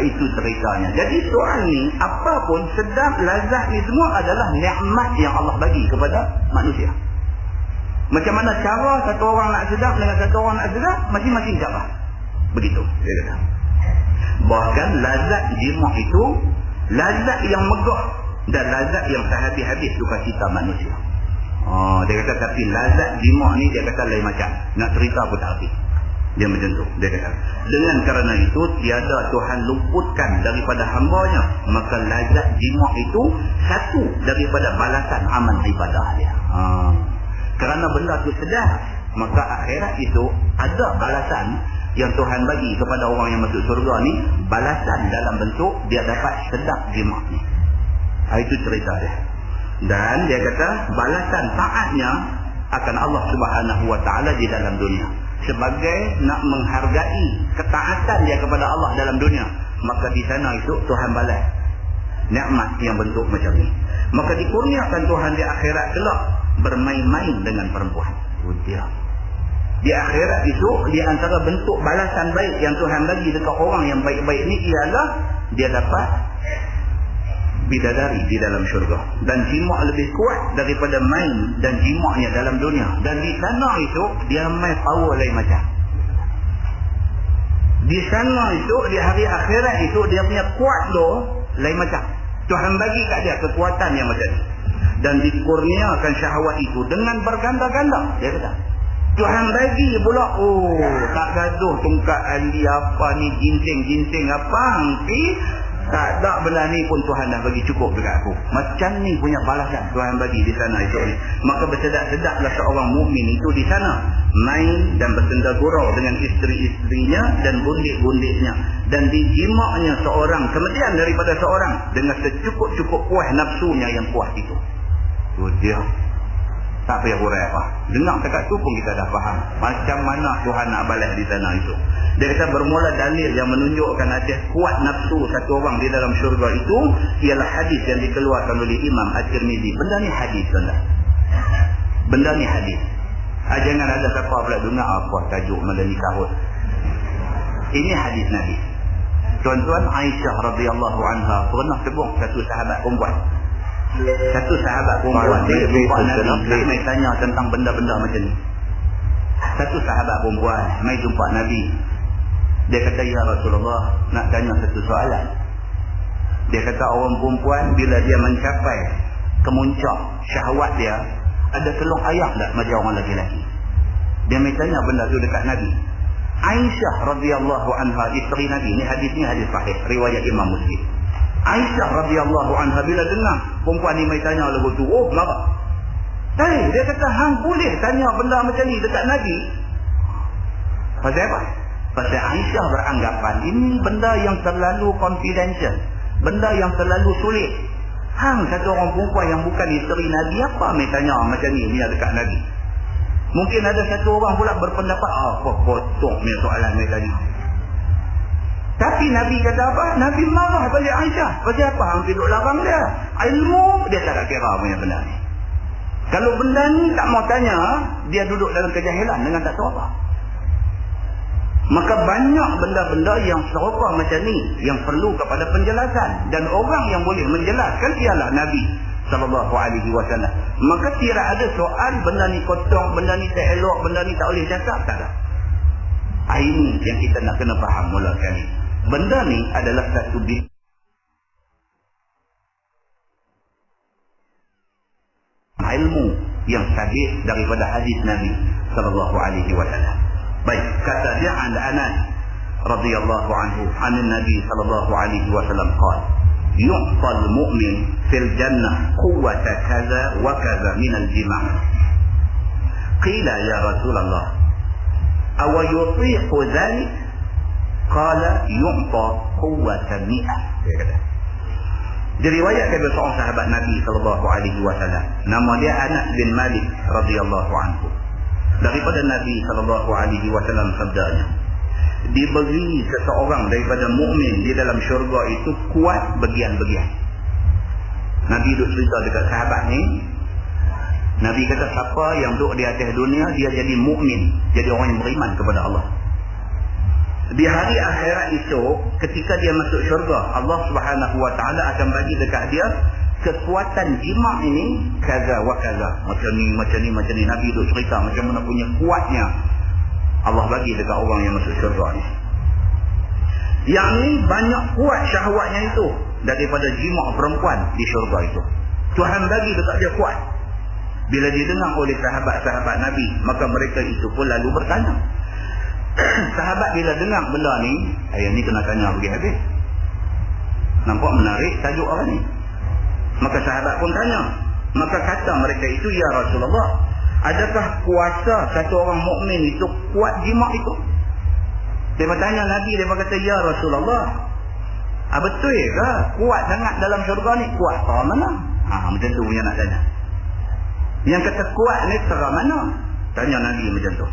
Itu ceritanya. Jadi soal ni, apapun sedap, lazat ni semua adalah nikmat yang Allah bagi kepada manusia. Macam mana cara satu orang nak sedap dengan satu orang nak sedap, masing-masing cara. Begitu dia kata. Bahkan lazat jima' itu lazat yang megah dan lazat yang tak habis-habis sukacita manusia. Dia kata tapi lazat jima' ni dia kata lain macam. Nak cerita pun tak habis. Dia macam tu. Dia kata dengan kerana itu tiada Tuhan luputkan daripada hambanya, maka lazat jima' itu satu daripada balasan amal ibadah dia. Kerana benda tu sedap, maka akhirat itu ada balasan yang Tuhan bagi kepada orang yang masuk surga ni, balasan dalam bentuk dia dapat sedap jima' ni. Itu cerita dia. Dan dia kata balasan taatnya akan Allah Subhanahu Wa Taala di dalam dunia sebagai nak menghargai ketaatan dia kepada Allah dalam dunia, maka di sana itu Tuhan balas nikmat yang bentuk macam ni. Maka dikurniakan Tuhan di akhirat kelak bermain-main dengan perempuan. Dia di akhirat itu di antara bentuk balasan baik yang Tuhan bagi dekat orang yang baik-baik ni ialah dia dapat bidadari di dalam syurga, dan jima' lebih kuat daripada main dan jima'nya dalam dunia. Dan di sana itu dia main power lain macam. Di sana itu di hari akhirat itu dia punya kuat loh lain macam. Tuhan bagi kat dia kekuatan yang macam ni, dan dikurniakan syahwat itu dengan berganda-ganda. Dia kata Tuhan bagi pula, tak gaduh tungkat ali apa ni, ginseng apa ni. Tak ada benda ni pun Tuhan dah bagi cukup dekat aku. Macam ni punya balasan Tuhan bagi di sana itu. Maka bersedap-sedaplah seorang mukmin itu di sana, main dan bersenda gurau dengan isteri-isterinya dan bundik-bundiknya, dan dijimaknya seorang kemudian daripada seorang dengan secukup-cukup puas nafsunya yang puas itu. Dia tak payah hurai apa. Dengar cakap tu pun kita dah faham macam mana Tuhan nak balas di sana itu. Dia kata bermula dalil yang menunjukkan atas kuat nafsu satu orang di dalam syurga itu ialah hadis yang dikeluarkan oleh Imam At-Tirmizi. Benda ni hadis, tuan-tuan. Benda ni hadis. Jangan ada siapa pula dengar apa tajuk Madani Kahut. Ini hadis Nabi. Tuan-tuan, Aisyah radhiyallahu anha pernah sebut satu sahabat perempuan. Satu sahabat perempuan dia jumpa Nabi, mai tanya tentang benda-benda macam ni. Satu sahabat perempuan mai jumpa Nabi. Dia kata, ya Rasulullah, nak tanya satu soalan. Dia kata orang perempuan bila dia mencapai kemuncak syahwat dia, ada telung ayak tak macam orang lelaki? Dia mai tanya benda tu dekat Nabi. Aisyah radhiyallahu anha, isteri Nabi, ni hadis sahih riwayat Imam Muslim. Aisyah radhiyallahu anha bila dengar perempuan ni mai tanya lagu tu, marah. Dia kata hang boleh tanya benda macam ni dekat Nabi. Pasal apa? Pasal Aisyah beranggapan ini benda yang terlalu confidential, benda yang terlalu sulit. Hang satu orang perempuan yang bukan isteri Nabi apa mai tanya macam ni dekat Nabi. Mungkin ada satu orang pula berpendapat apa kotor ni soalan mai tanya. Tapi Nabi kata apa? Nabi marah balik Aisyah. Pasal apa hang duduk larang dia? Ilmu dia tak kira punya benda ni. Kalau benda ni tak mau tanya, dia duduk dalam kejahilan dengan tak tahu apa. Maka banyak benda-benda yang serupa macam ni yang perlu kepada penjelasan, dan orang yang boleh menjelaskan ialah Nabi sallallahu alaihi wasallam. Maka tidak ada soal benda ni kotor, benda ni tak elok, benda ni tak boleh cakap, tak ada. Ini yang kita nak kena faham mula sekali. Benda ni adalah satu ilmu yang sabit daripada hadis Nabi sallallahu alaihi wasallam. Baik, kata dia an Anas radhiyallahu anhu an Nabi sallallahu alaihi wasallam qala yu'tal mu'min fil jannah quwwata kaza wa kaza min al-jima'. Qila ya Rasulullah aw yutiqu dhalik? Qala yu'ta quwwata mi'ah. Dia kata, diriwayatkan oleh seorang sahabat Nabi sallallahu alaihi wasallam, nama dia Anas bin Malik radhiyallahu anhu, daripada Nabi sallallahu alaihi wasallam sabdanya, diberi seseorang daripada mukmin di dalam syurga itu kuat bagian-bagian. Nabi duduk cerita dekat sahabat ni, Nabi kata siapa yang duduk di atas dunia dia jadi mukmin, jadi orang yang beriman kepada Allah. Di hari akhirat itu, ketika dia masuk syurga, Allah Subhanahu wa taala akan bagi dekat dia kekuatan jima' ini kaza wa kaza, macam ni. Nabi duk cerita macam mana punya kuatnya Allah bagi dekat orang yang masuk syurga ni. Yang ni banyak kuat syahwatnya itu daripada jima' perempuan di syurga itu. Tuhan bagi dekat dia kuat. Bila didengar oleh sahabat-sahabat Nabi, maka mereka itu pun lalu bertanya. Sahabat bila dengar benda ni, ayat ni kena tanya pergi habis. Nampak menarik tajuk orang ni. Maka sahabat pun tanya. Maka kata mereka itu, ya Rasulullah, adakah kuasa satu orang mukmin itu kuat jima' itu? Dia bertanya Nabi, dia kata, ya Rasulullah, betul ke kuat sangat dalam syurga ni? Kuat terang mana? Macam tu punya nak tanya. Yang kata kuat ni terang mana? Tanya Nabi macam tu.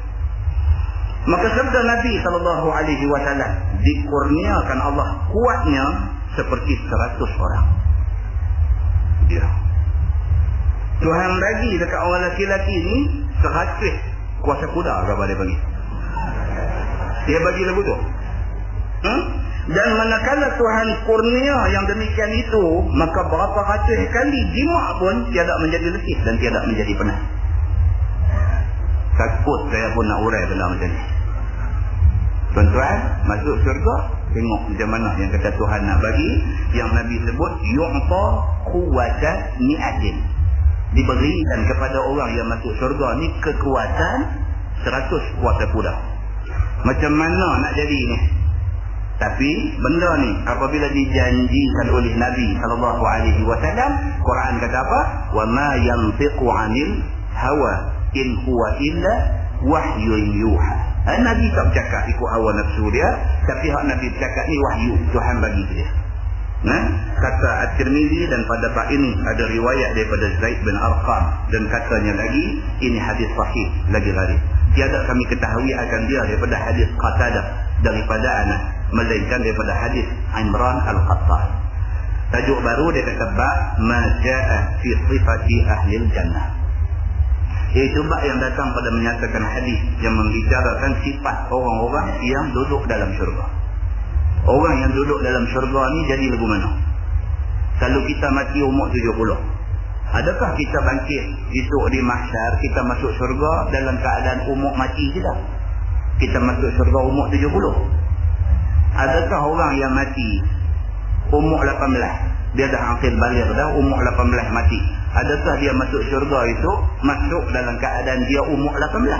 Maka sabda Nabi sallallahu alaihi wasallam, dikurniakan Allah kuatnya seperti 100 orang. Dia Tuhan bagi dekat orang lelaki-lelaki ni 100 kuasa kuda ke apa dia bagi? Dia bagi lagu tu. Dan manakala Tuhan kurnia yang demikian itu, maka berapa ratus kali jima' pun tiada menjadi letih dan tiada menjadi penat. Takut saya pun nak urai benda macam ni. Tuan-tuan, masuk syurga, tengok macam mana yang kata Tuhan nak bagi, yang Nabi sebut yu'ta quwwatan mi'atin. Diberikan kepada orang yang masuk syurga ni kekuatan 100 kuasa kuda. Macam mana nak jadi ni? Tapi benda ni apabila dijanjikan oleh Nabi sallallahu alaihi wasallam, Quran kata apa? Wa ma yantiqu 'anil hawa in huwa illa wahyun yuha. Nabi tak bercakap ikut hawa nafsu dia, tapi hak Nabi bercakap ni wahyu Tuhan bagi dia. Kata At-Tirmizi, dan pada bab ini ada riwayat daripada Zaid bin Arqam, dan katanya lagi ini hadis sahih lagi laris. Tiada kami ketahui akan dia daripada hadis Qatadah daripada Anas, melainkan daripada hadis Imran Al-Qattan. Tajuk baru dia kata bab ma jaa fi sifati ahli jannah. Iaitu bab yang datang pada menyatakan hadis yang membicarakan sifat orang-orang yang duduk dalam syurga. Orang yang duduk dalam syurga ni jadi lagu mana? Kalau kita mati umur 70, adakah kita bangkit esok di mahsyar, kita masuk syurga dalam keadaan umur mati kita? Kita masuk syurga umur 70. Adakah orang yang mati umur 18, dia dah akil baligh dah, umur 18 mati, adakah dia masuk syurga itu masuk dalam keadaan dia umur 18?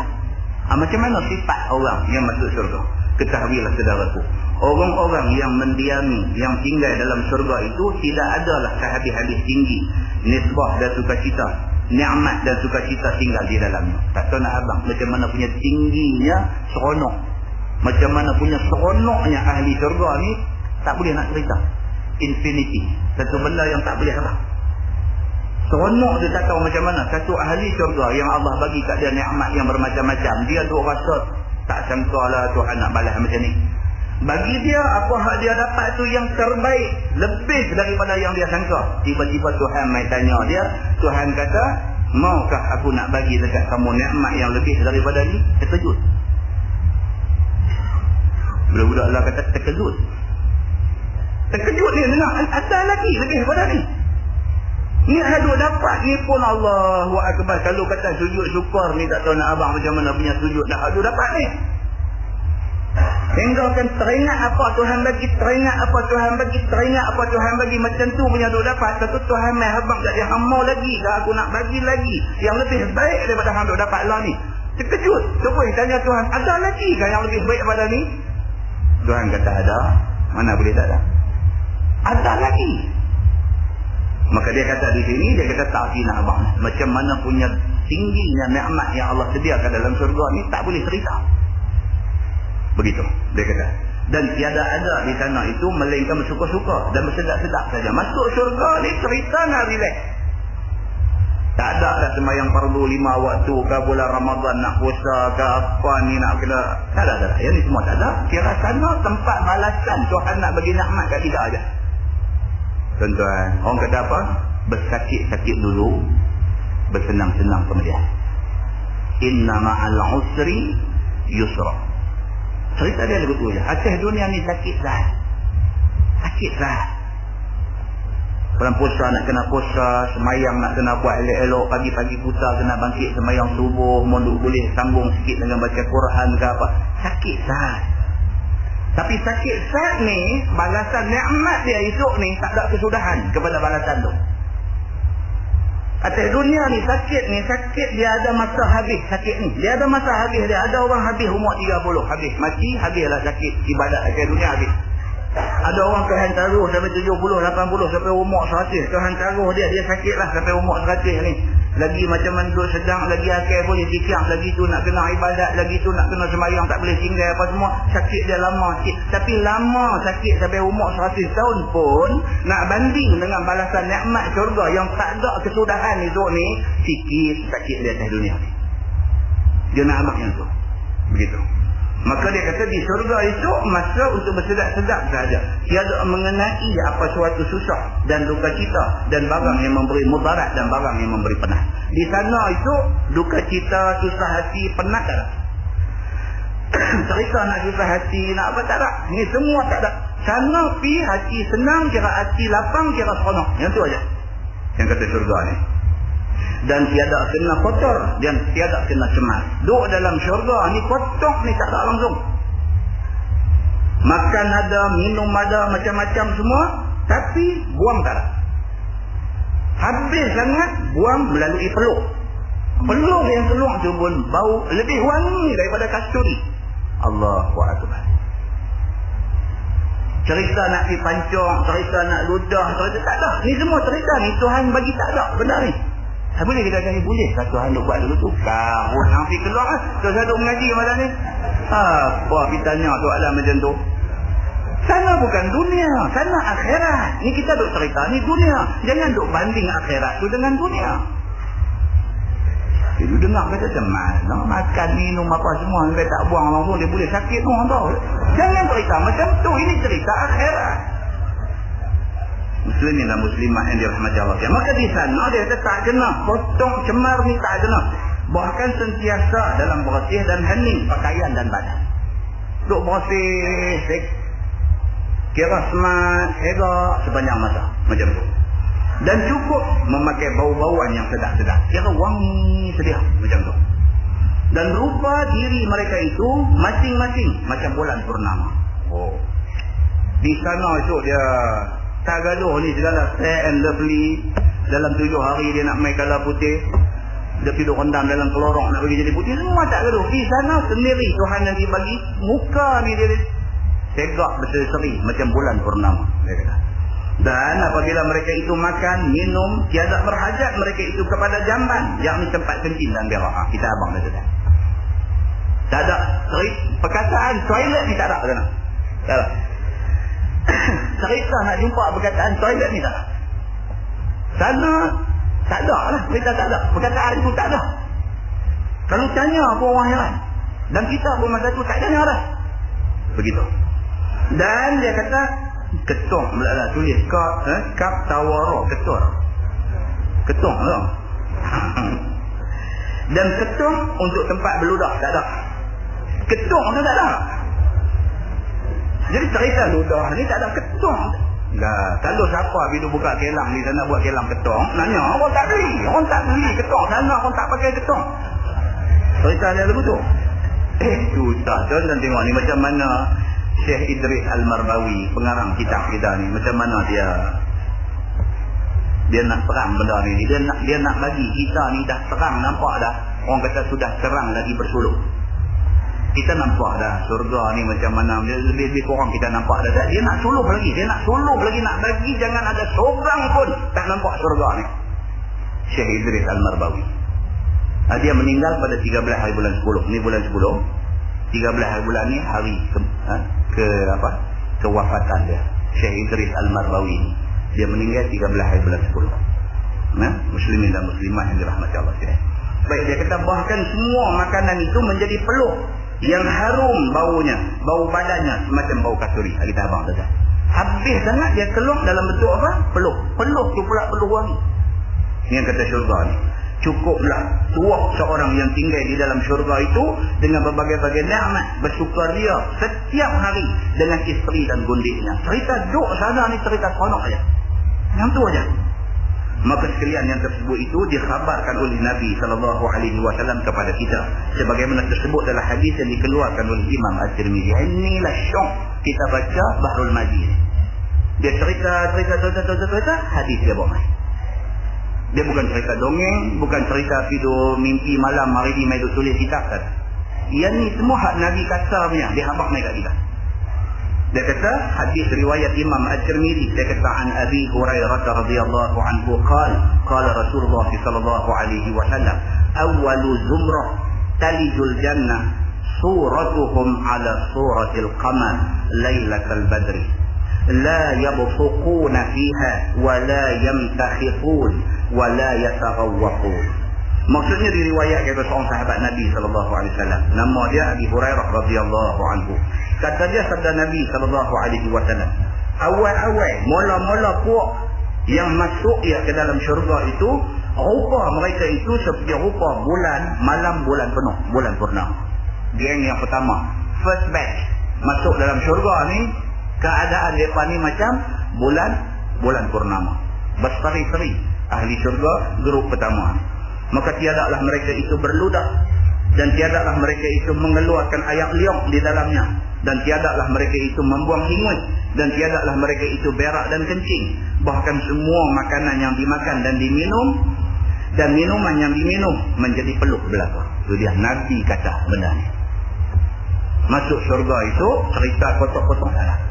Macam mana sifat orang yang masuk syurga? Ketahuilah saudaraku, orang-orang yang mendiami, yang tinggal dalam syurga itu tidak adalah sehabis-habis tinggi nisbah dan sukacita, nikmat dan sukacita tinggal di dalamnya. Tak tahu nak abang macam mana punya tingginya seronok, macam mana punya seronoknya ahli syurga ni, tak boleh nak cerita. Infinity, satu benda yang tak boleh habis. Seronok dia tak tahu macam mana. Satu ahli syurga yang Allah bagi kat dia nikmat yang bermacam-macam, dia duk rasa tak sangka lah Tuhan nak balas macam ni. Bagi dia apa hak dia dapat tu yang terbaik, lebih daripada yang dia sangka. Tiba-tiba Tuhan mai tanya dia, Tuhan kata, maukah aku nak bagi dekat kamu nikmat yang lebih daripada ni? Terkejut. Budak-budak Allah kata terkejut. Terkejut ni dengar ada lagi lebih daripada ni. Ni ada dapat ni pun Allahu Akbar. Kalau kata sujud syukur ni tak tahu nak abang macam mana punya sujud dah ada dapat ni. Hingga akan teringat apa Tuhan bagi, teringat apa Tuhan bagi, teringat apa Tuhan bagi. Macam tu punya duk dapat. Satu Tuhan mai abang tak dia hamba lagi. Dah aku nak bagi lagi yang lebih baik daripada hang duk dapat lah ni. Terkejut. Cuba tanya Tuhan, ada lagi kan yang lebih baik daripada ni? Tuhan kata ada. Mana boleh tak ada? Ada lagi. Maka dia kata di sini, dia kata tak kena abang. Macam mana punya tingginya nikmat yang Allah sediakan dalam syurga ni tak boleh cerita. Begitu dia kata. Dan tiada ada di sana itu melainkan bersuka-suka dan bersedap-sedap saja. Masuk syurga ni cerita nak relax. Tak ada dah sembahyang fardu 5 waktu ke, bulan Ramadan nak puasa ke, apa ni nak kena. Tak ada. Yang ni semua tak ada. Kira sana tempat balasan Tuhan nak bagi nikmat kat kita aja. Tuan-tuan, orang kata apa? Bersakit-sakit dulu, bersenang-senang kemudian. Inna ma'al usri yusra. Cerita dia begitu je. Atas dunia ni sakit dah. Sakit dah. Bulan puasa nak kena puasa, semayang nak kena buat elok-elok, pagi-pagi buta kena bangkit semayang subuh, mondok boleh sambung sikit dengan baca Quran ke apa. Sakit dah. Tapi sakit saat ni, balasan nikmat dia esok ni tak ada kesudahan kepada balasan tu. Atas dunia ni sakit dia ada masa habis sakit ni. Dia ada masa habis dia. Ada orang habis umur 30, habis mati, habislah sakit ibadat atas dunia habis. Ada orang Tuhan taruh sampai 70, 80 sampai umur 100. Tuhan taruh dia sakitlah sampai umur 100 ni. Lagi macam mana duduk sedang, lagi akal boleh fikir, lagi tu nak kena ibadat, lagi tu nak kena sembahyang tak boleh tinggal apa semua. Sakit dia lama sikit. Tapi lama sakit sampai umur 100 tahun pun nak banding dengan balasan nikmat syurga yang tak ada kesudahan itu ni, sikit sakit dia atas dunia ni. Dia nak amak yang tu. Begitu. Maka dia kata di syurga itu masa untuk bersedap-sedap sahaja. Tiada mengenai apa suatu susah dan duka cita dan barang yang memberi mudarat dan barang yang memberi penat. Di sana itu duka cita, susah hati, penat tak ada. Cerita nak susah hati, nak apa tak ada. Ini semua tak ada. Sana pi hati senang, kira hati lapang, kira seronok. Yang tu aja. Yang kata syurga ni. Dan tiada kena kotor dan tiada kena cemas. Duduk dalam syurga ni kotor ni tak ada langsung. Makan ada, minum ada, macam-macam semua, tapi buang tak ada. Habis sangat buang melalui peluk. Peluk yang keluar tu pun bau lebih wangi daripada kasturi. Allahu Akbar. Cerita nak pergi pancong, cerita nak ludah, cerita tak ada. Ni semua cerita ni Tuhan bagi tak ada benda ni. Boleh kita kata ni boleh tak Tuhan duk buat dulu tu? Kau nak pergi keluar kan? Tuhan duk mengaji macam ni. Apa pergi tanya soalan macam tu? Sana bukan dunia, sana akhirat. Ni kita duk cerita ni dunia. Jangan duk banding akhirat tu dengan dunia. Dia dengar kata teman, nak makan minum apa semua sampai tak buang langsung dia boleh sakit tu orang tahu. Jangan cerita macam tu, ini cerita akhirat. Muslimin dan muslimat yang dirahmati Allah. Maka di sana dia kata tak kena potong cemar ni tak kena. Bahkan sentiasa dalam bersih dan hening pakaian dan badan. Duk bersih, kira smart, elok sepanjang masa macam tu. Dan cukup memakai bau-bauan yang sedap-sedap. Kira wangi sedia macam tu. Dan rupa diri mereka itu masing-masing macam bulan purnama. Oh. Di sana itu dia tak gaduh ni segala fair and lovely. Dalam 7 hari dia nak main kala putih. Dia tidur rendam dalam kelorong nak bagi jadi putih. Semua tak gaduh. Di sana sendiri Tuhan yang dibagi. Muka ni dia tegak berseri-seri macam bulan purnama. Dan apabila mereka itu makan, minum, tiada berhajat mereka itu kepada jamban, yakni tempat kencing dan berak. Kita abang dah sedar. Tak ada perkataan toilet ni tak ada sana. Tak ada. Cerita nak jumpa perkataan toilet ni tak ada. Sana tak ada lah. Kita tak ada. Perkataan itu tak ada. Kalau tanya pun orang heran. Dan kita pun masa tu tak tanya dah. Begitu. Dan dia kata ketung pula lah tulis kap tawara ketur. Ketung lah. Dan ketung untuk tempat beludah tak ada. Ketung tu tak ada. Jadi cerita ludah ni tak ada ketong. Enggak. Kalau siapa bila buka kelang di sana buat kelang ketong, nanya orang tak beli. Orang tak beli ketong sana, orang tak pakai ketong. Cerita dia begitu. Susah. Tuan-tuan tengok ni macam mana Syekh Idris Al-Marbawi, pengarang kitab kita ni, macam mana dia nak perang benda ni. Dia nak bagi kita ni dah terang, nampak dah. Orang kata sudah terang lagi bersuluk. Kita nampak dah surga ni macam mana. Lebih kurang kita nampak dah. Dia nak suluh lagi. Nak bagi jangan ada seorang pun tak nampak surga ni. Syekh Idris Al-Marbawi. Dia meninggal pada 13 hari bulan 10. Ni bulan 10. 13 hari bulan ni hari kewafatan dia. Syekh Idris Al-Marbawi. Dia meninggal 13 hari bulan 10. Muslimin dan muslimah yang dirahmati Allah sekalian. Baik, dia kata bahkan semua makanan itu menjadi peluh yang harum baunya, bau badannya semacam bau kasturi. Kita abang kata. Habis sangat dia keluar dalam bentuk apa? Peluh. Peluh tu pula peluh wangi. Ini yang kata syurga ni. Cukuplah tuak seorang yang tinggal di dalam syurga itu dengan berbagai-bagai nikmat, bersukaria setiap hari dengan isteri dan gundiknya. Cerita duk sana ni cerita seronok aja. Yang tu aja. Maka sekalian yang tersebut itu dikhabarkan oleh Nabi SAW kepada kita. Sebagaimana tersebut dalam hadis yang dikeluarkan oleh Imam At-Tirmidzi. Inilah syok kita baca Bahrul Madi. Dia cerita, hadis dia buat main. Dia bukan cerita dongeng, bukan cerita tidur mimpi malam hari ni mai tulis kitab kan. Yang ni semua hak Nabi kata punya, dia habaq mai kat kita. Dia kata hadis riwayat Imam At-Tirmidzi, dia kata an Abi Hurairah radhiyallahu anhu qala Rasulullah sallallahu alaihi wasallam awwalu zumrah talijul jannah suratuhum ala suratil qamar lailatal badri la yabfuquna fiha wa la yamtakhifun wa la yataghawwaqun. Maksudnya diriwayatkan oleh seorang sahabat Nabi sallallahu alaihi wasallam, nama dia Abi Hurairah radhiyallahu anhu. Kata dia sabda Nabi sallallahu alaihi wasallam, awal-awal mula-mula puak yang masuk ia ke dalam syurga itu, rupa mereka itu seperti rupa bulan malam bulan penuh, bulan purnama. Geng yang pertama, first batch masuk dalam syurga ni, keadaan mereka ni macam bulan purnama. Berseri-seri ahli syurga grup pertama. Maka tiadalah mereka itu berludah, dan tiadalah mereka itu mengeluarkan ayak liung di dalamnya, dan tiadalah mereka itu membuang hingus, dan tiadalah mereka itu berak dan kencing. Bahkan semua makanan yang dimakan dan diminum dan minuman yang diminum menjadi peluh belaka. Itu dia Nabi kata benda ni. Masuk syurga itu cerita kotak-kotak salah.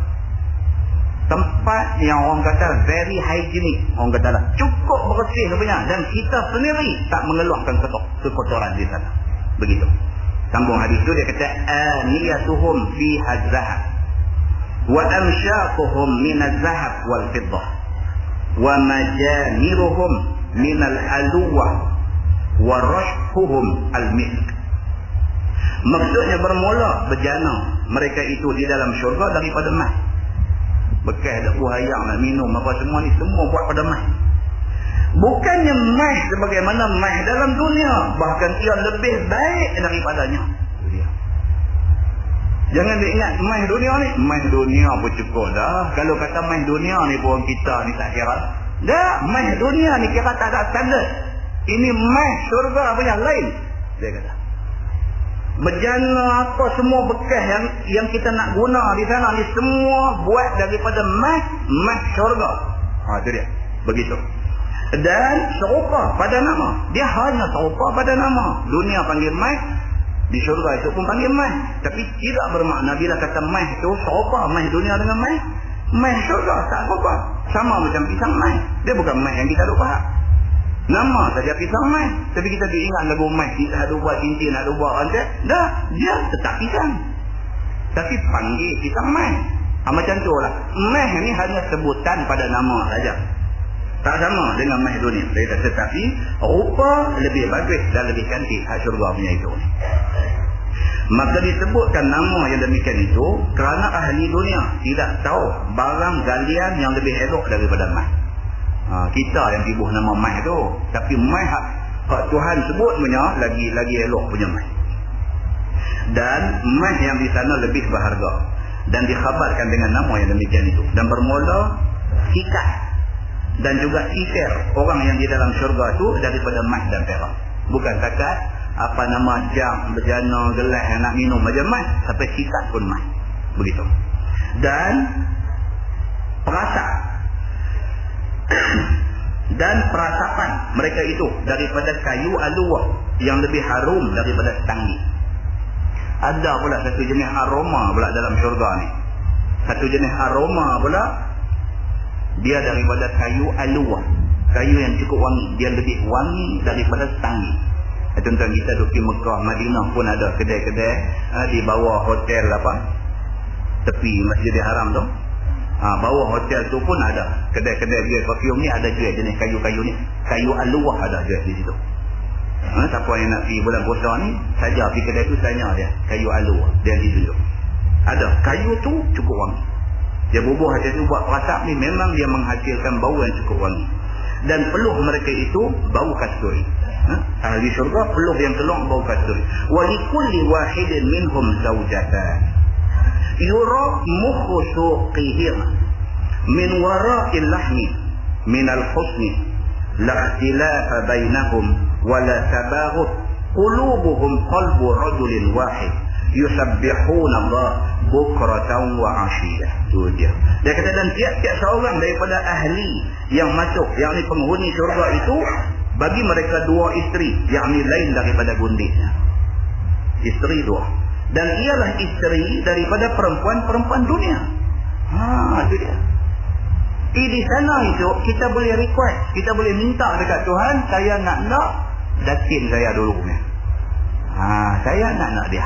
Tempat yang orang kata very hygienic, orang kata lah cukup bersih sebenarnya, dan kita sendiri tak mengeluarkan kekotoran di sana. Begitu. Sambung hadis itu dia kata aniyatuhum fiha zahab wa amshaquhum min az-zahab wal fiddah wa majamiruhum min al-aluwa wa rashhuhum al-misk. Maksudnya bermula bejana mereka itu di dalam syurga daripada emas. Bekas dak buaya nak minum apa semua ni semua buat pada emas. Bukannya emas sebagaimana emas dalam dunia, bahkan ia lebih baik daripadanya. Itu dia. Jangan diingat emas dunia ni, emas dunia pun cukup dah. Kalau kata emas dunia ni pun kita ni tak kira. Dah, emas dunia ni kira tak ada standard. Ini emas syurga punya lain. Dia kata. Bejana apa semua bekas yang kita nak guna di sana ni semua buat daripada emas syurga. Itu dia. Begitu. Dan serupa pada nama. Dia hanya serupa pada nama. Dunia panggil emas, di syurga itu pun panggil emas. Tapi tidak bermakna bila kata emas itu serupa emas dunia dengan emas. Emas syurga tak serupa. Sama macam pisang emas. Dia bukan emas yang kita duk faham. Nama saja pisang emas. Tapi kita diingat lagu emas, kita ada buat cincin, ada buat rantai. Dah, dia tetap pisang. Tapi panggil pisang emas. Macam tu lah. Emas ni hanya sebutan pada nama saja. Tak sama dengan emas dunia. Tetapi rupa lebih bagus dan lebih cantik hak syurga punya itu. Maka disebutkan nama yang demikian itu kerana ahli dunia tidak tahu barang galian yang lebih elok daripada emas. Kita yang tibuh nama emas tu. Tapi emas hak Tuhan sebut punya lagi elok punya emas. Dan emas yang di sana lebih berharga. dan dikhabarkan dengan nama yang demikian itu. Dan bermula sikat dan juga sisir orang yang di dalam syurga itu daripada emas dan perak. Bukan takat apa nama jam, bejana, gelas yang nak minum aja emas, sampai sikat pun emas. Begitu. Dan perasa dan perasapan mereka itu daripada kayu aluwah yang lebih harum daripada tanggi. Ada pula satu jenis aroma pula dalam syurga ni. Satu jenis aroma pula dia daripada kayu aluwah, kayu yang cukup wangi. Dia lebih wangi daripada tanggi. Tuan-tuan, kita duduk di Mekah, Madinah pun ada kedai-kedai di bawah hotel apa, tepi Masjidil Haram tu. Bawah hotel tu pun ada kedai-kedai jual perfume ni, ada jual jenis kayu-kayu ni. Kayu aluwah ada jual di situ. Siapa yang nak pergi bulan puasa ni, saja pergi kedai tu tanya dia, kayu aluwah, dia ditunjuk. Ada, kayu tu cukup wangi. Dia bubuh hati tu buat perasaan ni, memang dia menghasilkan bau yang cukup wangi. Dan peluh mereka itu bau kasturi. Ahli syurga peluh yang keluar bau kasturi. Wa likulli wahidin minhum zawjatan yura mukhu suqihim min wara'il lahmi min al-husni la ikhtilafa bainahum wa la tabaghut qulubuhum qalbu rajulin wahid yusabbihuna Allah bukratan wa ashiyah. Itu dia kata, dan tiap-tiap seorang daripada ahli yang masuk, yakni penghuni syurga itu, bagi mereka dua isteri, yakni lain daripada gundiknya. Isteri dua. Dan ialah isteri daripada perempuan-perempuan dunia. Itu dia. Di sana itu kita boleh request, kita boleh minta dekat Tuhan, saya nak datin saya dulu ni. Saya nak dia.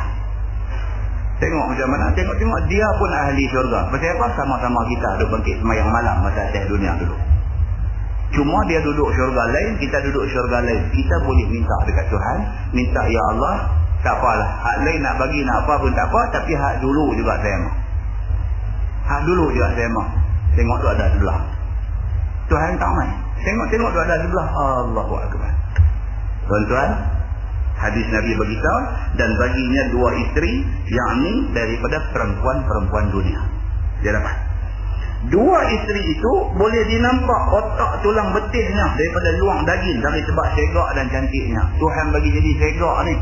Tengok macam mana, tengok dia pun ahli syurga. Pasal apa? Sama-sama kita duduk bangkit semayang malam masa atas dunia dulu. Cuma dia duduk syurga lain, kita duduk syurga lain. Kita boleh minta dekat Tuhan, minta, ya Allah, tak apalah, hak lain nak bagi nak apa pun tak apa, tapi hak dulu juga saya mau. Hak dulu juga saya mau. Tengok tu ada sebelah. Tuhan tak main. Tengok tu ada sebelah. Allahu Akbar. Tuan-tuan, hadis Nabi beritahu, dan baginya dua isteri, yakni daripada perempuan-perempuan dunia. Dia dapat. Dua isteri itu boleh dinampak otak tulang betisnya daripada luang daging, dari sebab segak dan cantiknya. Tuhan bagi jadi segak ni.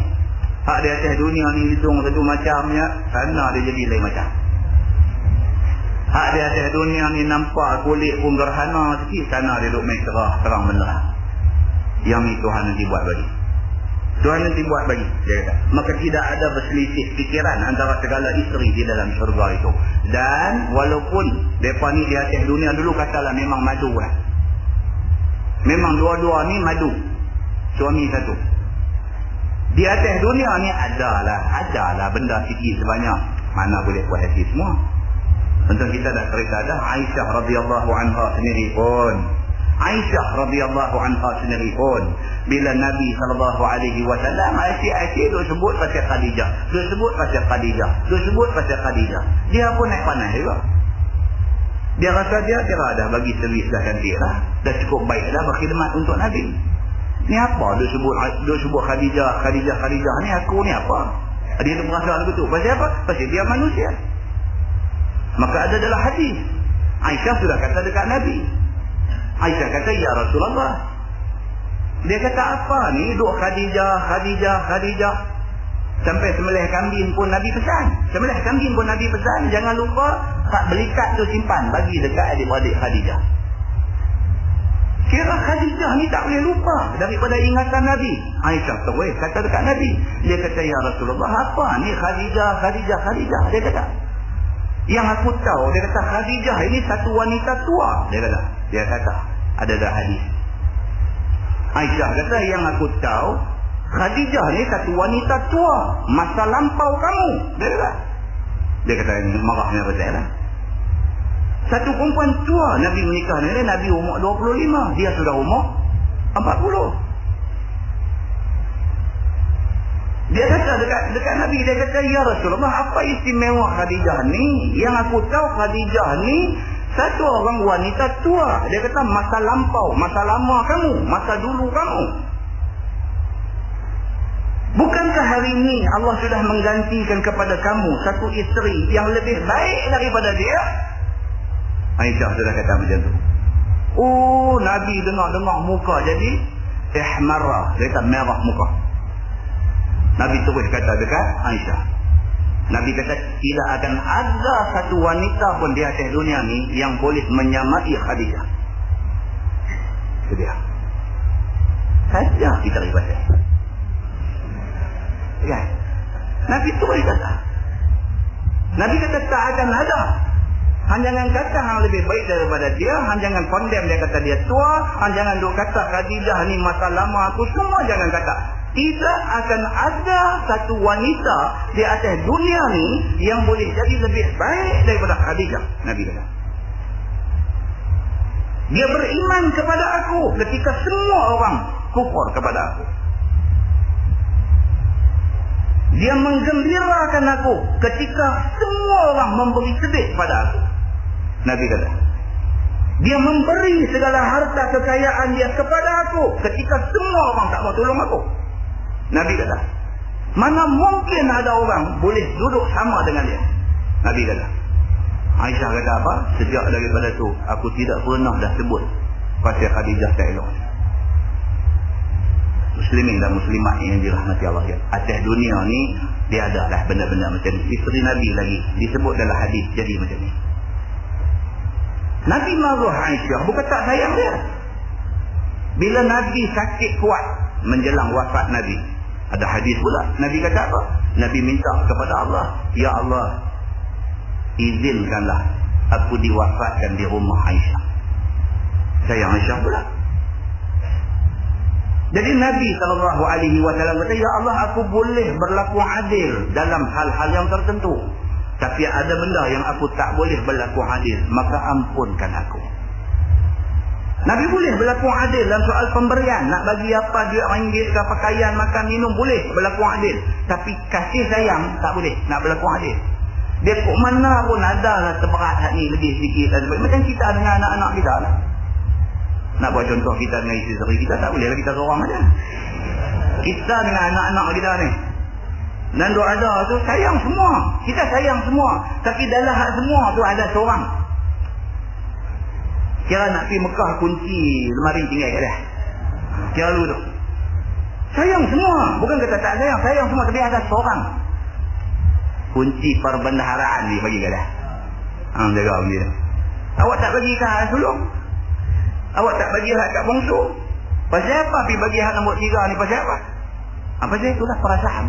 Hak di atas dunia ni hidung satu macamnya, sana dia jadi lain macam. Hak di atas dunia ni nampak kulit pun gerhana sikit, sana dia duduk main cerah, terang benerang. Yang ni Tuhan nanti buat bagi. Tuhan nanti buat bagi, dia kata. Maka tidak ada berselisih fikiran antara segala isteri di dalam syurga itu. Dan walaupun mereka ni di atas dunia dulu katalah memang madu lah. Memang dua-dua ni madu. Suami satu. Di atas dunia ni adalah benda sikit sebanyak. Mana boleh buat hati semua. Tentang kita dah cerita dah, Aisyah radhiyallahu anha sendiri pun. Bila Nabi SAW asyik duk sebut pasal Khadijah, dia pun naik panas juga. Dia rasa dia dah bagi servis dah cantik dah, dah cukup baik dah berkhidmat untuk Nabi. Ni apa dia sebut Khadijah ni, aku ni apa? Dia tu merasa begitu. Pasal apa? Pasal dia manusia. Maka ada dalam hadis, Aisyah sudah kata dekat Nabi. Aisyah kata, ya Rasulullah. Dia kata, apa ni duk Khadijah. Sampai sembelih kambing pun Nabi pesan. Jangan lupa tak belikat tu simpan, bagi dekat adik-adik Khadijah. Kira Khadijah ni tak boleh lupa daripada ingatan Nabi. Aisyah terus kata dekat Nabi. Dia kata, ya Rasulullah, apa ni Khadijah. Dia kata, yang aku tahu, dia kata, Khadijah ini satu wanita tua. Dia kata, ada dah hadis. Aisyah kata, yang aku tahu, Khadijah ni satu wanita tua, masa lampau kamu. Dia kata ini marahnya betul lah. Satu perempuan tua Nabi menikah ni, Nabi umur 25, dia sudah umur 40. Dia kata dekat Nabi, dia kata, ya Rasulullah, apa istimewa Khadijah ni? Yang aku tahu Khadijah ni satu orang wanita tua. Dia kata masa lampau, masa lama kamu, masa dulu kamu. Bukankah hari ini Allah sudah menggantikan kepada kamu satu isteri yang lebih baik daripada dia? Aisyah sudah kata macam tu. Oh, Nabi dengar muka jadi ihmarah, dia kata merah muka. Nabi terus kata dekat Aisyah. Nabi kata tidak akan ada satu wanita pun di atas dunia ni yang boleh menyamai Khadijah. Itu dia. Saja kita ibadah. Ya. Nabi terus kata. Nabi kata tak akan ada. Jangan kata yang lebih baik daripada dia, jangan condemn dia kata dia tua, jangan duk kata Khadijah ni masa lama aku, semua jangan kata. Tidak akan ada satu wanita di atas dunia ni yang boleh jadi lebih baik daripada Khadijah. Nabi kata. Dia beriman kepada aku ketika semua orang kufur kepada aku. Dia menggembirakan aku ketika semua orang memberi sedih pada aku. Nabi kata. Dia memberi segala harta kekayaan dia kepada aku ketika semua orang tak mau tolong aku. Nabi kata. Mana mungkin ada orang boleh duduk sama dengan dia. Nabi kata. Aisyah kata apa? Sejak daripada tu aku tidak pernah dah sebut pasal Khadijah tak elok. Muslimin dan muslimat yang dirahmati Allah ya. Atas dunia ni dia ada dah benda-benda macam ni. Isteri Nabi lagi disebut dalam hadis jadi macam ni. Nabi marah Aisyah bukan tak sayang dia. Bila Nabi sakit kuat menjelang wafat Nabi, ada hadis pula Nabi kata apa? Nabi minta kepada Allah, ya Allah, izinkanlah aku diwafatkan di rumah Aisyah. Sayang Aisyah pula. Jadi Nabi SAW kata, ya Allah, aku boleh berlaku adil dalam hal-hal yang tertentu. Tapi ada benda yang aku tak boleh berlaku adil, maka ampunkan aku. Nabi boleh berlaku adil dalam soal pemberian. Nak bagi apa, duit ringgit ke pakaian, makan, minum, boleh berlaku adil. Tapi kasih sayang, tak boleh nak berlaku adil. Dia kok mana pun ada lah seberat ni lebih sikit. Macam kita dengan anak-anak kita lah. Nak buat contoh kita dengan isteri kita, tak boleh lah kita seorang aja. Kita dengan anak-anak kita ni. Dan duk ada tu sayang semua. Kita sayang semua. Tapi dalam hak semua tu ada seorang. Kira nak pergi Mekah kunci lemari tinggal kat dia. Kira lu tu. Sayang semua. Bukan kata tak sayang. Sayang semua. Tapi ada seorang. Kunci perbendaharaan ni bagi kat dia. Jaga dia. Awak tak bagi kat sulung? Awak tak bagi hak kat bongsu? Pasal apa pergi bagi hak nombor 3 ni? Pasal apa? Pasal itulah perasaan.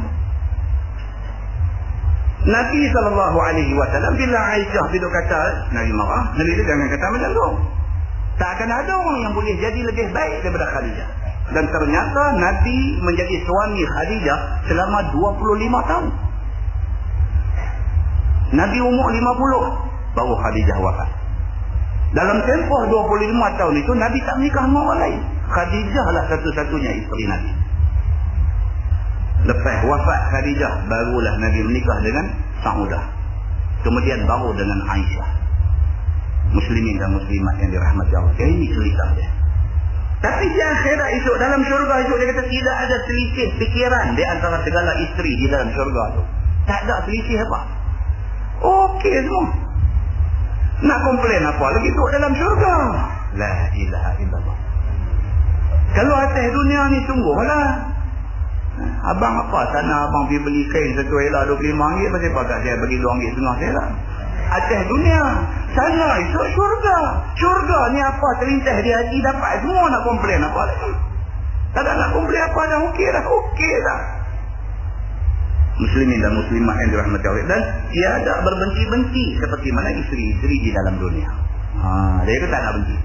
Nabi SAW bila Aisyah duduk kata Nabi marah, Nabi tu jangan kata macam tu. Tak akan ada orang yang boleh jadi lebih baik daripada Khadijah. Dan ternyata Nabi menjadi suami Khadijah selama 25 tahun. Nabi umur 50 baru Khadijah wafat. Dalam tempoh 25 tahun itu Nabi tak menikah dengan orang lain. Khadijah lah satu-satunya isteri Nabi. Lepas wafat Khadijah barulah Nabi menikah dengan Saudah. Kemudian baru dengan Aisyah. Muslimin dan muslimat yang dirahmati Allah. Ini cerita dia. Tapi di akhirat esok, dalam syurga esok, dia kata tidak ada selisih fikiran di antara segala isteri di dalam syurga tu. Tak ada selisih apa. Okey semua. Nak komplain apa lagi duduk dalam syurga? La ilaha illallah. Kalau atas dunia ni sungguhlah. Abang apa sana abang pergi beli kain satu helai RM25, pasal apa kat saya bagi RM2.5 helai? Atas dunia. Sana esok syurga. Syurga ni apa terlintas di hati dapat semua, nak komplain apa lagi? Tak ada nak komplain apa dah, okey dah, okey dah. Muslimin dan muslimat yang dirahmati Allah, dan tiada berbenci-benci seperti mana isteri-isteri di dalam dunia. Dia kata tak nak benci.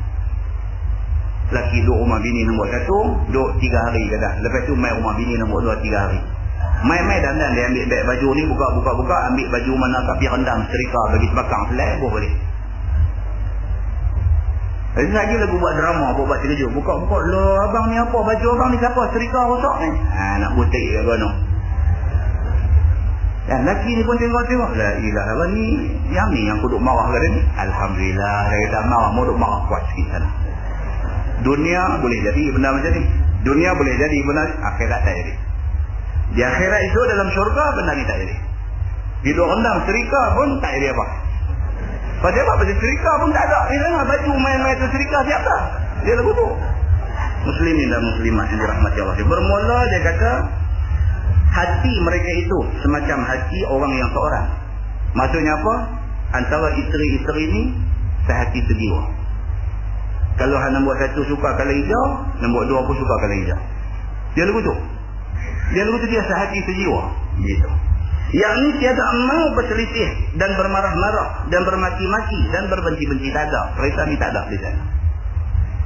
Laki duduk rumah bini nombor 1, duduk 3 hari kata. Lepas tu mai rumah bini nombor 2 3 hari. Mai dandan dia ambil beg baju ni, buka, ambil baju mana tapi rendam setrika bagi sebakang selai boleh. Jadi lagi lagu buat drama, buat terkejut. Buka, loh abang ni apa? Baju abang ni siapa? Setrika rosak ni. Nak butik ke kono. Dan laki ni pun tengok-tengok. La ilaha illallah, ni yang aku duk marah ke dia ni. Alhamdulillah, dia kata marah, mau duk marah kuat sikit sana. Dunia boleh jadi benda macam ni. Dunia boleh jadi benda, akhirat tak jadi. Di akhirat itu dalam syurga benda ni tak jadi. Hidup rendang serika pun tak jadi apa. Pasal apa? Pasal serika pun tak ada. Dia baju main-main tu serika siapa? Dia lagu tu. Muslimin dan muslimat yang dirahmati Allah. Bermula dia kata hati mereka itu semacam hati orang yang seorang. Maksudnya apa? Antara isteri-isteri ni sehati sejiwa. Kalau nombor satu suka kala hijau, nombor dua pun suka kala hijau. Dia lagu tu. Dia lagu tu dia sehati sejiwa. Gitu. Yang ni tiada mau berselisih dan bermarah-marah dan bermaki-maki dan berbenci-benci. Tak ada. Kereta ni tak ada di sana.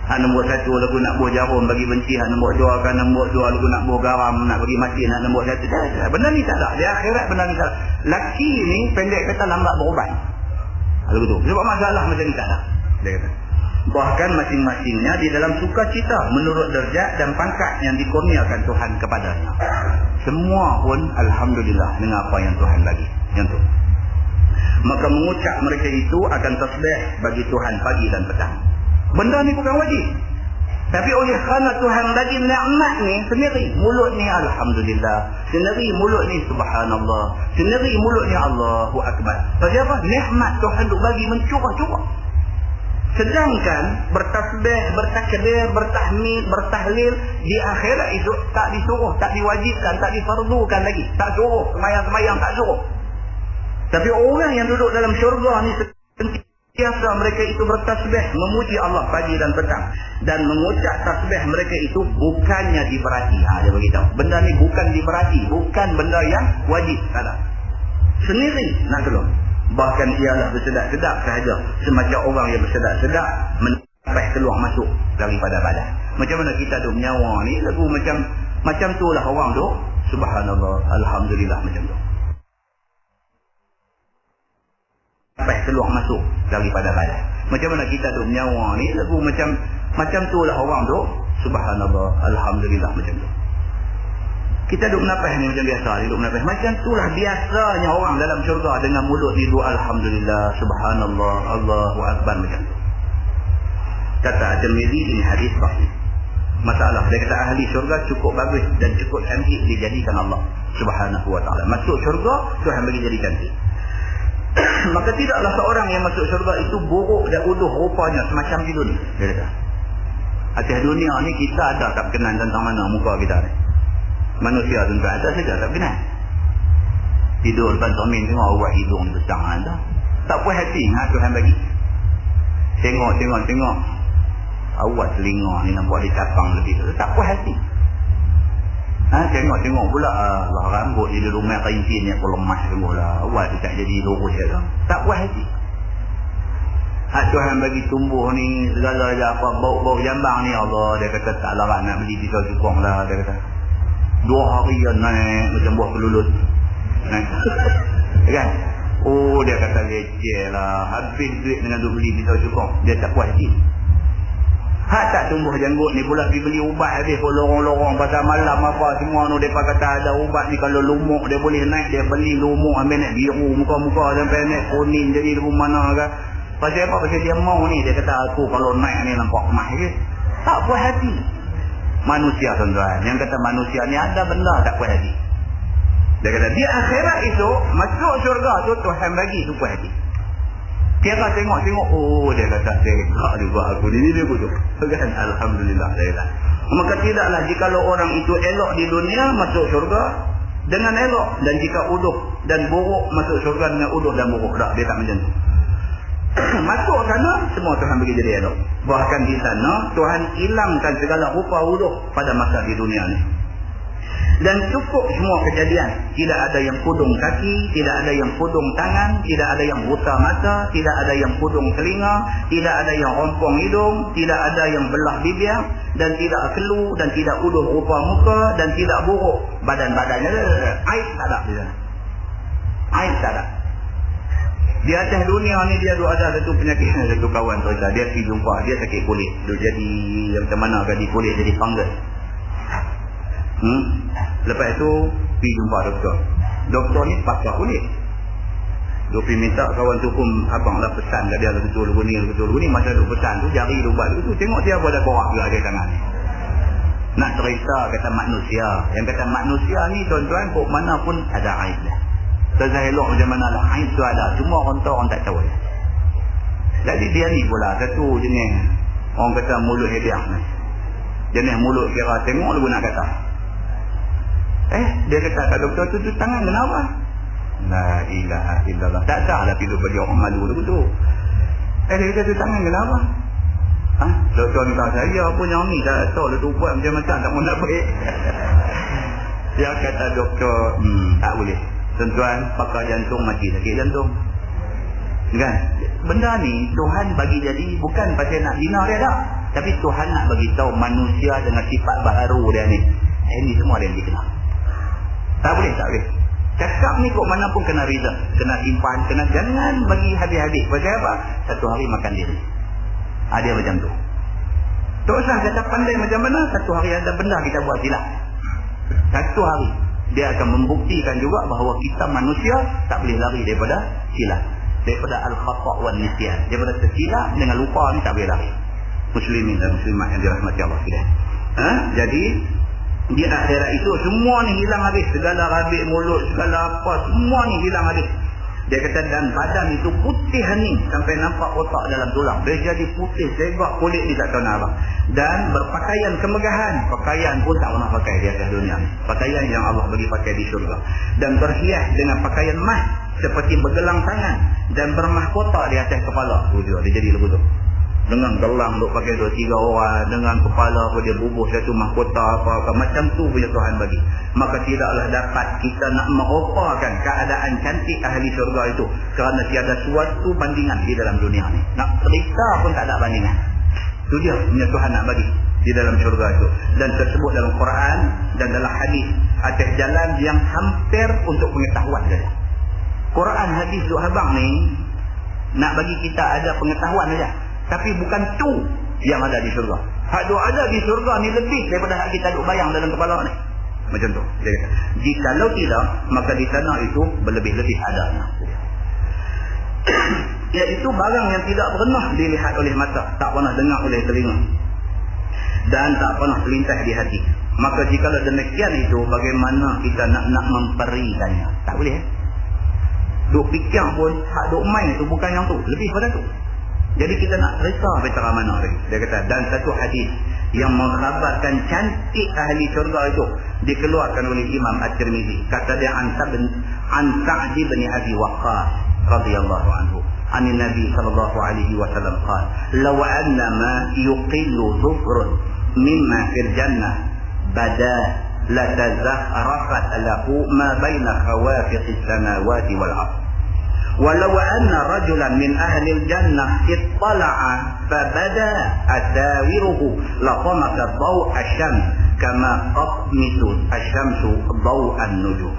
Nombor satu lagu nak buah jarum bagi benci. Nombor dua kan nombor dua lagu nak buah garam nak bagi mati. Nombor satu tak. Benda ni tak ada. Di akhirat benda ni tak ada. Laki ni pendek kata lambat berubat. Lagu tu. Sebab masalah macam ni tak ada. Dia kata. Bahkan masing-masingnya di dalam sukacita menurut derajat dan pangkat yang dikurniakan Tuhan kepadanya. Semua pun alhamdulillah dengan apa yang Tuhan bagi. Yang tu. Maka mengucap mereka itu akan tasbih bagi Tuhan pagi dan petang. Benda ni bukan wajib. Tapi oleh kerana Tuhan bagi nikmat ni sendiri, mulut ni alhamdulillah, sendiri mulut ni subhanallah, sendiri mulut ni Allahu akbar. Pasal apa? Nikmat Tuhan duk bagi mencurah-curah. Sedangkan bertasbih, bertakbir, bertahmid, bertahlil di akhirat itu tak disuruh, tak diwajibkan, tak difardukan lagi. Tak suruh, semayang-semayang tak suruh. Tapi orang yang duduk dalam syurga ni sentiasa mereka itu bertasbih, memuji Allah pagi dan petang. Dan mengucap tasbih mereka itu bukannya diberati. Dia beritahu. Benda ni bukan diberati, bukan benda yang wajib. Tak ada. Sendiri nak keluar. Bahkan ialah bersedak-sedak sahaja. Semacam orang yang bersedak-sedak sampai keluar masuk daripada badan. Macam mana kita duk menyawa ni lagu macam tu lah orang tu. Subhanallah, alhamdulillah macam tu. Sampai keluar masuk daripada badan. Macam mana kita duk menyawa ni lagu macam tu lah orang tu. Subhanallah, alhamdulillah macam tu. Kita duk menapis ni macam biasa, duk menapis. Macam itulah biasanya orang dalam syurga dengan mulut ni duk alhamdulillah, subhanallah, Allahu akbar macam tu. Kata At-Tirmidzi ini hadis sahih. Masalah dia kata ahli syurga cukup bagus dan cukup cantik dijadikan Allah Subhanahu wa taala. Masuk syurga Tuhan bagi jadi cantik. Maka tidaklah seorang yang masuk syurga itu buruk dan uduh rupanya semacam di dunia. Dia kata. Atas dunia ni kita ada tak kenal tentang mana muka kita ni. Manusia tuan-tuan ada saja tak kenal. Tidur depan cermin tengok awak hidung besar ada. Tak puas hati dengan Tuhan bagi. Tengok. Awak telinga ni nampak dicapang lebih. Tak puas hati. Tengok pula Allah rambut di rumah kain-kain yang lemah semula. Awak tak jadi lurus je. Tak puas hati. Tuhan bagi tumbuh ni segala apa bau-bau jambang ni Allah dia kata tak larat nak beli pisau cukong lah dia kata. 2 hari yang naik macam buah kelulut. Kan? Oh dia kata leceh lah. Habis duit dengan duk beli pisau cukong. Dia tak puas hati. Tak tumbuh janggut ni pula pergi beli ubat habis pun lorong-lorong pasal malam apa semua tu. Mereka kata ada ubat ni kalau lumuk dia boleh naik. Dia beli lumuk ambil naik biru muka-muka sampai naik kuning jadi dari mana kan. Pasal apa? Pasal dia mau ni. Dia kata aku kalau naik ni nampak emas je. Tak puas hati. Manusia tuan-tuan. Yang kata manusia ni ada benda tak puas hati. Dia kata di akhirat itu masuk syurga tu Tuhan bagi tu puas hati. Kira tengok. Oh dia kata tengok juga aku ni dia betul. Kan alhamdulillah dia kata. Maka tidaklah jikalau orang itu elok di dunia masuk syurga dengan elok. Dan jika uduh dan buruk masuk syurga dengan uduh dan buruk. Tak, dia tak macam tu. Masuk sana semua Tuhan bagi jadi elok. Bahkan di sana Tuhan hilangkan segala rupa uduh pada masa di dunia ni. Dan cukup semua kejadian. Tidak ada yang pudung kaki, tidak ada yang pudung tangan, tidak ada yang buta mata, tidak ada yang pudung telinga, tidak ada yang rompong hidung, tidak ada yang belah bibir, dan tidak kelu, dan tidak uduh rupa muka, dan tidak buruk badan-badannya. Aib tak ada di sana. Aib tak ada. Di atas dunia ni dia ada satu penyakit, satu kawan cerita. Dia pergi jumpa, dia sakit kulit. Dia jadi macam mana kan di kulit jadi fungus. Lepas tu pergi jumpa doktor. Doktor ni pakar kulit. Dia pergi minta kawan tu pun abang lah pesan kat dia betul guni. Masa dia pesan tu jari dia buat tu tengok dia apa ada korak juga di tangan ni. Nak cerita kata manusia. Yang kata manusia ni tuan-tuan, kok mana pun ada aib dah. Tak elok macam mana lah. Aib tu ada. Cuma orang tahu, orang tak tahu. Jadi dia ni pula satu jenis orang kata mulut hediah ni. Jenis mulut kira tengok lu nak kata. Dia kata kat doktor tu tangan kenapa? La ilaha illallah. Tak sahlah pergi bagi orang malu tu. Dia kata tu tangan kenapa? Doktor ni kata saya pun yang ni tak tahu lah tu buat macam-macam tak mau nak baik. Dia kata doktor, tak boleh. Tuan-tuan, pakai jantung mati sakit jantung. Kan? Benda ni Tuhan bagi jadi bukan pasal nak bina dia dah. Tapi Tuhan nak bagi tahu manusia dengan sifat baharu dia ni. Ini semua dia dikenal. Tak boleh. Cakap ni kok mana pun kena reserve, kena simpan, jangan bagi habis-habis. Pasal apa? Satu hari makan diri. Dia macam tu. Tak usah kata pandai macam mana, satu hari ada benda kita buat silap. Satu hari dia akan membuktikan juga bahawa kita manusia tak boleh lari daripada silap. Daripada al-khata' wan nisyan. Daripada tersilap dengan lupa ni tak boleh lari. Muslimin dan muslimat yang dirahmati Allah sekalian. Jadi di akhirat itu semua ni hilang habis. Segala rabik mulut, segala apa, semua ni hilang habis. Dia kata dan badan itu putih hening sampai nampak otak dalam tulang. Dia jadi putih, segak kulit ni tak tahu nak apa. Dan berpakaian kemegahan. Pakaian pun tak pernah pakai di atas dunia ni. Pakaian yang Allah bagi pakai di syurga. Dan berhias dengan pakaian emas seperti bergelang tangan. Dan bermahkota di atas kepala. Dia jadi lebu tu. Dengan gelang duk pakai 2-3 orang, dengan kepala pun dia bubuh satu mahkota apa macam tu punya Tuhan bagi. Maka tidaklah dapat kita nak merupakan keadaan cantik ahli syurga itu, kerana tiada suatu bandingan di dalam dunia ni. Nak cerita pun tak ada bandingan. Itu dia punya Tuhan nak bagi di dalam syurga itu. Dan tersebut dalam Quran dan dalam hadis atas jalan yang hampir untuk pengetahuan saja. Quran, hadis, duk habang ni nak bagi kita ada pengetahuan saja. Tapi bukan tu yang ada di syurga. Hak duk ada di syurga ni lebih daripada hak kita duk bayang dalam kepala ni. Macam tu. Dia kata, jikalau tidak, maka di sana itu berlebih-lebih adanya. Iaitu barang yang tidak pernah dilihat oleh mata, tak pernah dengar oleh telinga, dan tak pernah terlintas di hati. Maka jikalau demikian itu, bagaimana kita nak memperikannya? Tak boleh. Duk fikir pun, hak duk main tu bukan yang tu, lebih pada tu. Jadi kita nak cerita cara mana lagi. Dia kata, dan satu hadis yang mengkhabarkan cantik ahli syurga itu dikeluarkan oleh Imam At-Tirmizi. Kata dia an Sa'd bin Abi Waqqas radhiyallahu anhu. An Nabi sallallahu alaihi wasallam qala, "Law anna ma yuqillu dhufrun mimma fil jannah bada la tazahharafat lahu ma baina khawafiqis samawati wal ardh." Walau anna rajulan min ahli al-jannah ittala'a fabada asawiruhu laqamaka daw' asyams kama qatmitu asyamsu daw' an-nujum.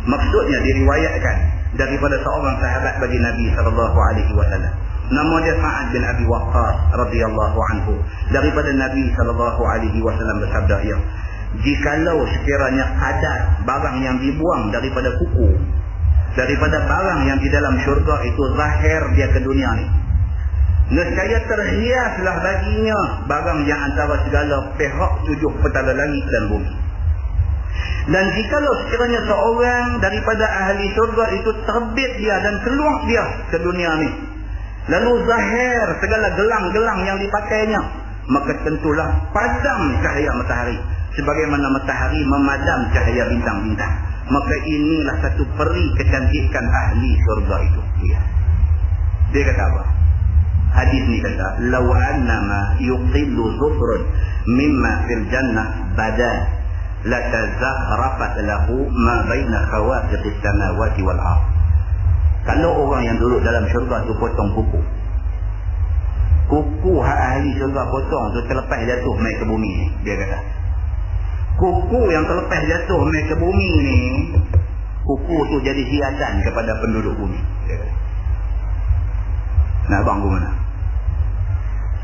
Maksudnya diriwayatkan daripada seorang sahabat bagi Nabi sallallahu alaihi wasallam. Nama dia Sa'd bin Abi Waqqas radhiyallahu anhu. Daripada Nabi sallallahu alaihi wasallam bersabda, ia, jikalau sekiranya kadar barang yang dibuang daripada kuku, daripada barang yang di dalam syurga itu zahir dia ke dunia ni, nescaya terhiaslah baginya barang yang antara segala pihak 7 petala langit dan bumi. Dan jikalau sekiranya seorang daripada ahli syurga itu terbit dia dan keluar dia ke dunia ni, lalu zahir segala gelang-gelang yang dipakainya, maka tentulah padam cahaya matahari sebagaimana matahari memadam cahaya bintang-bintang. Maka inilah satu peri kecantikan ahli syurga itu. Dia kata apa? Hadis ni kata, "Law annama yuqillu dhufrun mimma fil jannah bada la tazakhrafat lahu ma baina khawafiqis samawati wal ardh." Kalau orang yang duduk dalam syurga tu potong kuku, kuku hak ahli syurga potong tu terlepas jatuh mai ke bumi ni, dia kata. Kuku yang terlepas jatuh mai ke bumi ni, kuku tu jadi hiasan kepada penduduk bumi. Nak bang ke mana?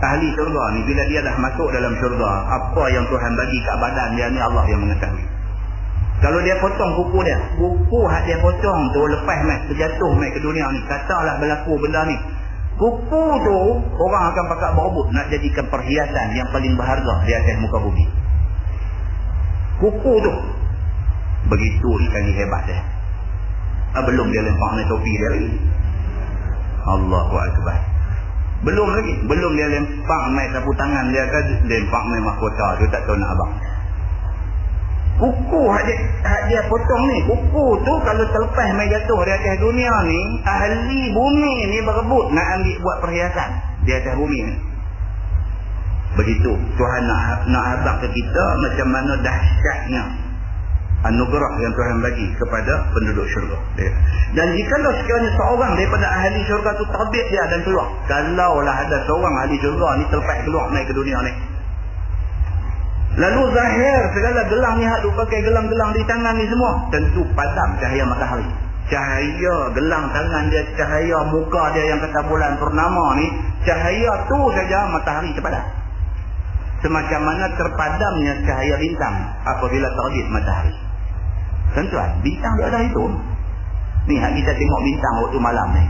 Ahli syurga ni bila dia dah masuk dalam syurga, apa yang Tuhan bagi kat badan dia ni Allah yang mengetahui. Kalau dia potong kuku dia, kuku hak dia potong tu lepas mai terjatuh mai ke dunia ni, katalah berlaku benda ni, kuku tu orang akan pakai berebut nak jadikan perhiasan yang paling berharga di atas muka bumi. Kuku tu. Begitu sekali hebat dia. Belum dia lempak naik topi dia lagi. Allahu Akbar. Belum dia lempak main sapu tangan dia kan, lempak main mahkota tu tak tahu nak abang. Kuku hak dia potong ni, kuku tu kalau terlepas main jatuh di atas dunia ni, ahli bumi ni berebut nak ambil buat perhiasan di atas bumi ni. Begitu Tuhan nak abang ke kita macam mana dahsyatnya anugerah yang Tuhan bagi kepada penduduk syurga. Dan jikalau sekiranya seorang daripada ahli syurga tu terbit dia dan keluar, kalaulah ada seorang ahli syurga ni terlepas keluar naik ke dunia ni, lalu zahir segala gelang ni hak tu pakai gelang-gelang di tangan ni semua, tentu padam cahaya matahari. Cahaya gelang tangan dia, cahaya muka dia yang kata bulan purnama ni, cahaya tu saja matahari terpadam. Semacam mana terpadamnya cahaya bintang apabila terbit matahari. Tuan-tuan, bintang dia ada itu. Ni hak kita tengok bintang waktu malam ni.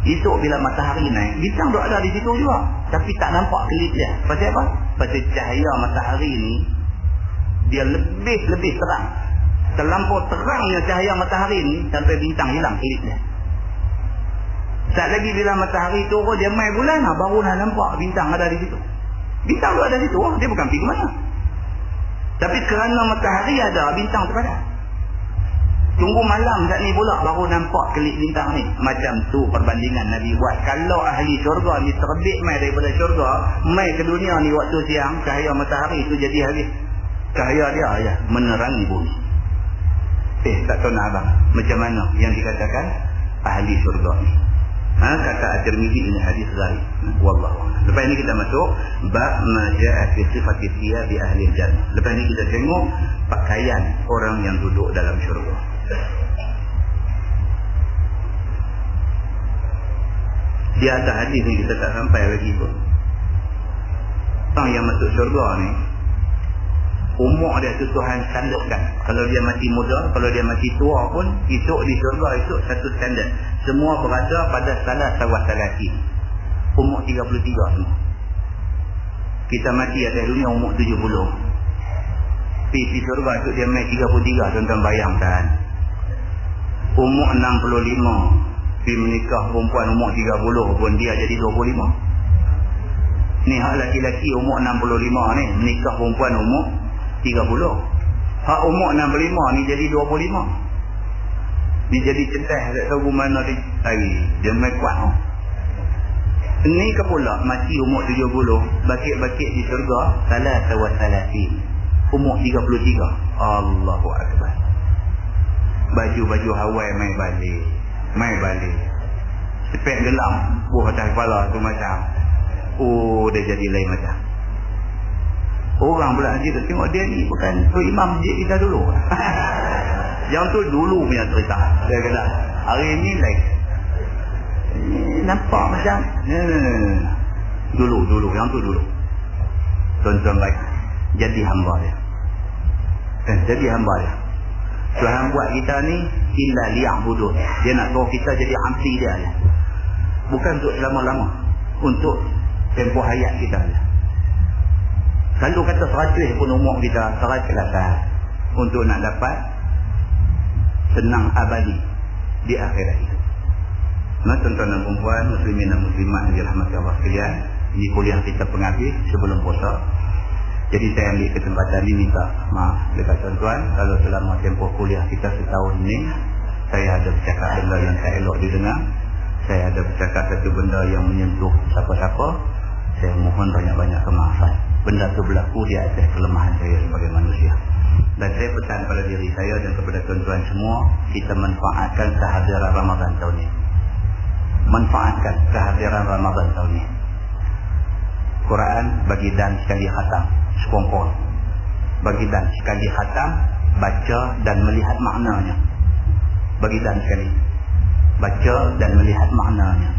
Esok bila matahari naik, bintang dia ada di situ juga. Tapi tak nampak kelip dia. Pasal apa? Pasal cahaya matahari ni, dia lebih terang. Terlampau terangnya cahaya matahari ni, sampai bintang hilang kelip dia. Tak lagi bila matahari turun, dia main bulan, baru nak nampak bintang ada di situ. Bintang dia ada di situ, dia bukan pergi ke mana. Tapi kerana matahari ada, bintang terpadam. Tunggu malam kat ni pula baru nampak kelip bintang ni. Macam tu perbandingan Nabi buat. Kalau ahli syurga ni terbit mai daripada syurga, mai ke dunia ni waktu siang, cahaya matahari tu jadi habis. Cahaya dia ya menerangi bumi. Tak tahu nak abang, macam mana yang dikatakan ahli syurga ni. Kata At-Tirmidzi ini hadis gharib. Wallahu a'lam. Lepas ni kita masuk bab ma jaa fi sifati thiyabi ahli jannah. Lepas ni kita tengok pakaian orang yang duduk dalam syurga. Di atas hadis ni kita tak sampai lagi pun. Orang yang masuk syurga ni, umur dia tu Tuhan standardkan. Kalau dia mati muda, kalau dia mati tua pun, esok di syurga esok satu standard. Semua berada pada salah sawasalati. Umur 33 semua. Kita mati atas dunia umur 70. Di syurga esok dia mai 33, tuan-tuan bayangkan. Umur 65, pergi menikah perempuan umur 30 pun dia jadi 25. Ni hak laki-laki umur 65 ni menikah perempuan umur 30. Hak umur 65 ni jadi 25. Dia jadi centah, tak tahu mana dia lari. Dia main kuat. Ni ke pula mati umur 70, bakit-bakit di syurga salah sawasalati. Umur 33. Allahu Akbar. Baju-baju Hawaii mai balik. Sepek gelang buah atas kepala tu macam. Dia jadi lain macam. Orang pula nanti tu tengok dia ni bukan tu imam masjid kita dulu. Yang tu dulu punya cerita. Dia kata hari ni lain. Nampak macam dulu yang tu dulu. Tuan-tuan baik, jadi hamba dia. Jadi hamba dia. Tuhan buat kita ni illa liya'budun. Dia nak suruh kita jadi abdi dia. Bukan untuk selama-lama, untuk tempoh hayat kita. Kalau kata 100 pun umur kita, 100 lah untuk nak dapat senang abadi di akhirat itu. Nah, tuan-tuan dan perempuan, muslimin dan muslimat yang dirahmati Allah sekalian, ini kuliah kita penghabis sebelum puasa. Jadi saya ambil kesempatan ini minta maaf dekat tuan-tuan kalau selama tempoh kuliah kita setahun ini saya ada bercakap benda yang tak elok didengar, saya ada bercakap satu benda yang menyentuh siapa-siapa. Saya mohon banyak-banyak kemaafan. Benda itu berlaku di atas kelemahan saya sebagai manusia. Dan saya pesan pada diri saya dan kepada tuan-tuan semua, kita manfaatkan kehadiran Ramadan tahun ini. Manfaatkan kehadiran Ramadan tahun ini. Quran bagi dan sekali khatam, sepompong. Bagi dan sekali khatam, baca dan melihat maknanya. Bagi dan sekali. Baca dan melihat maknanya.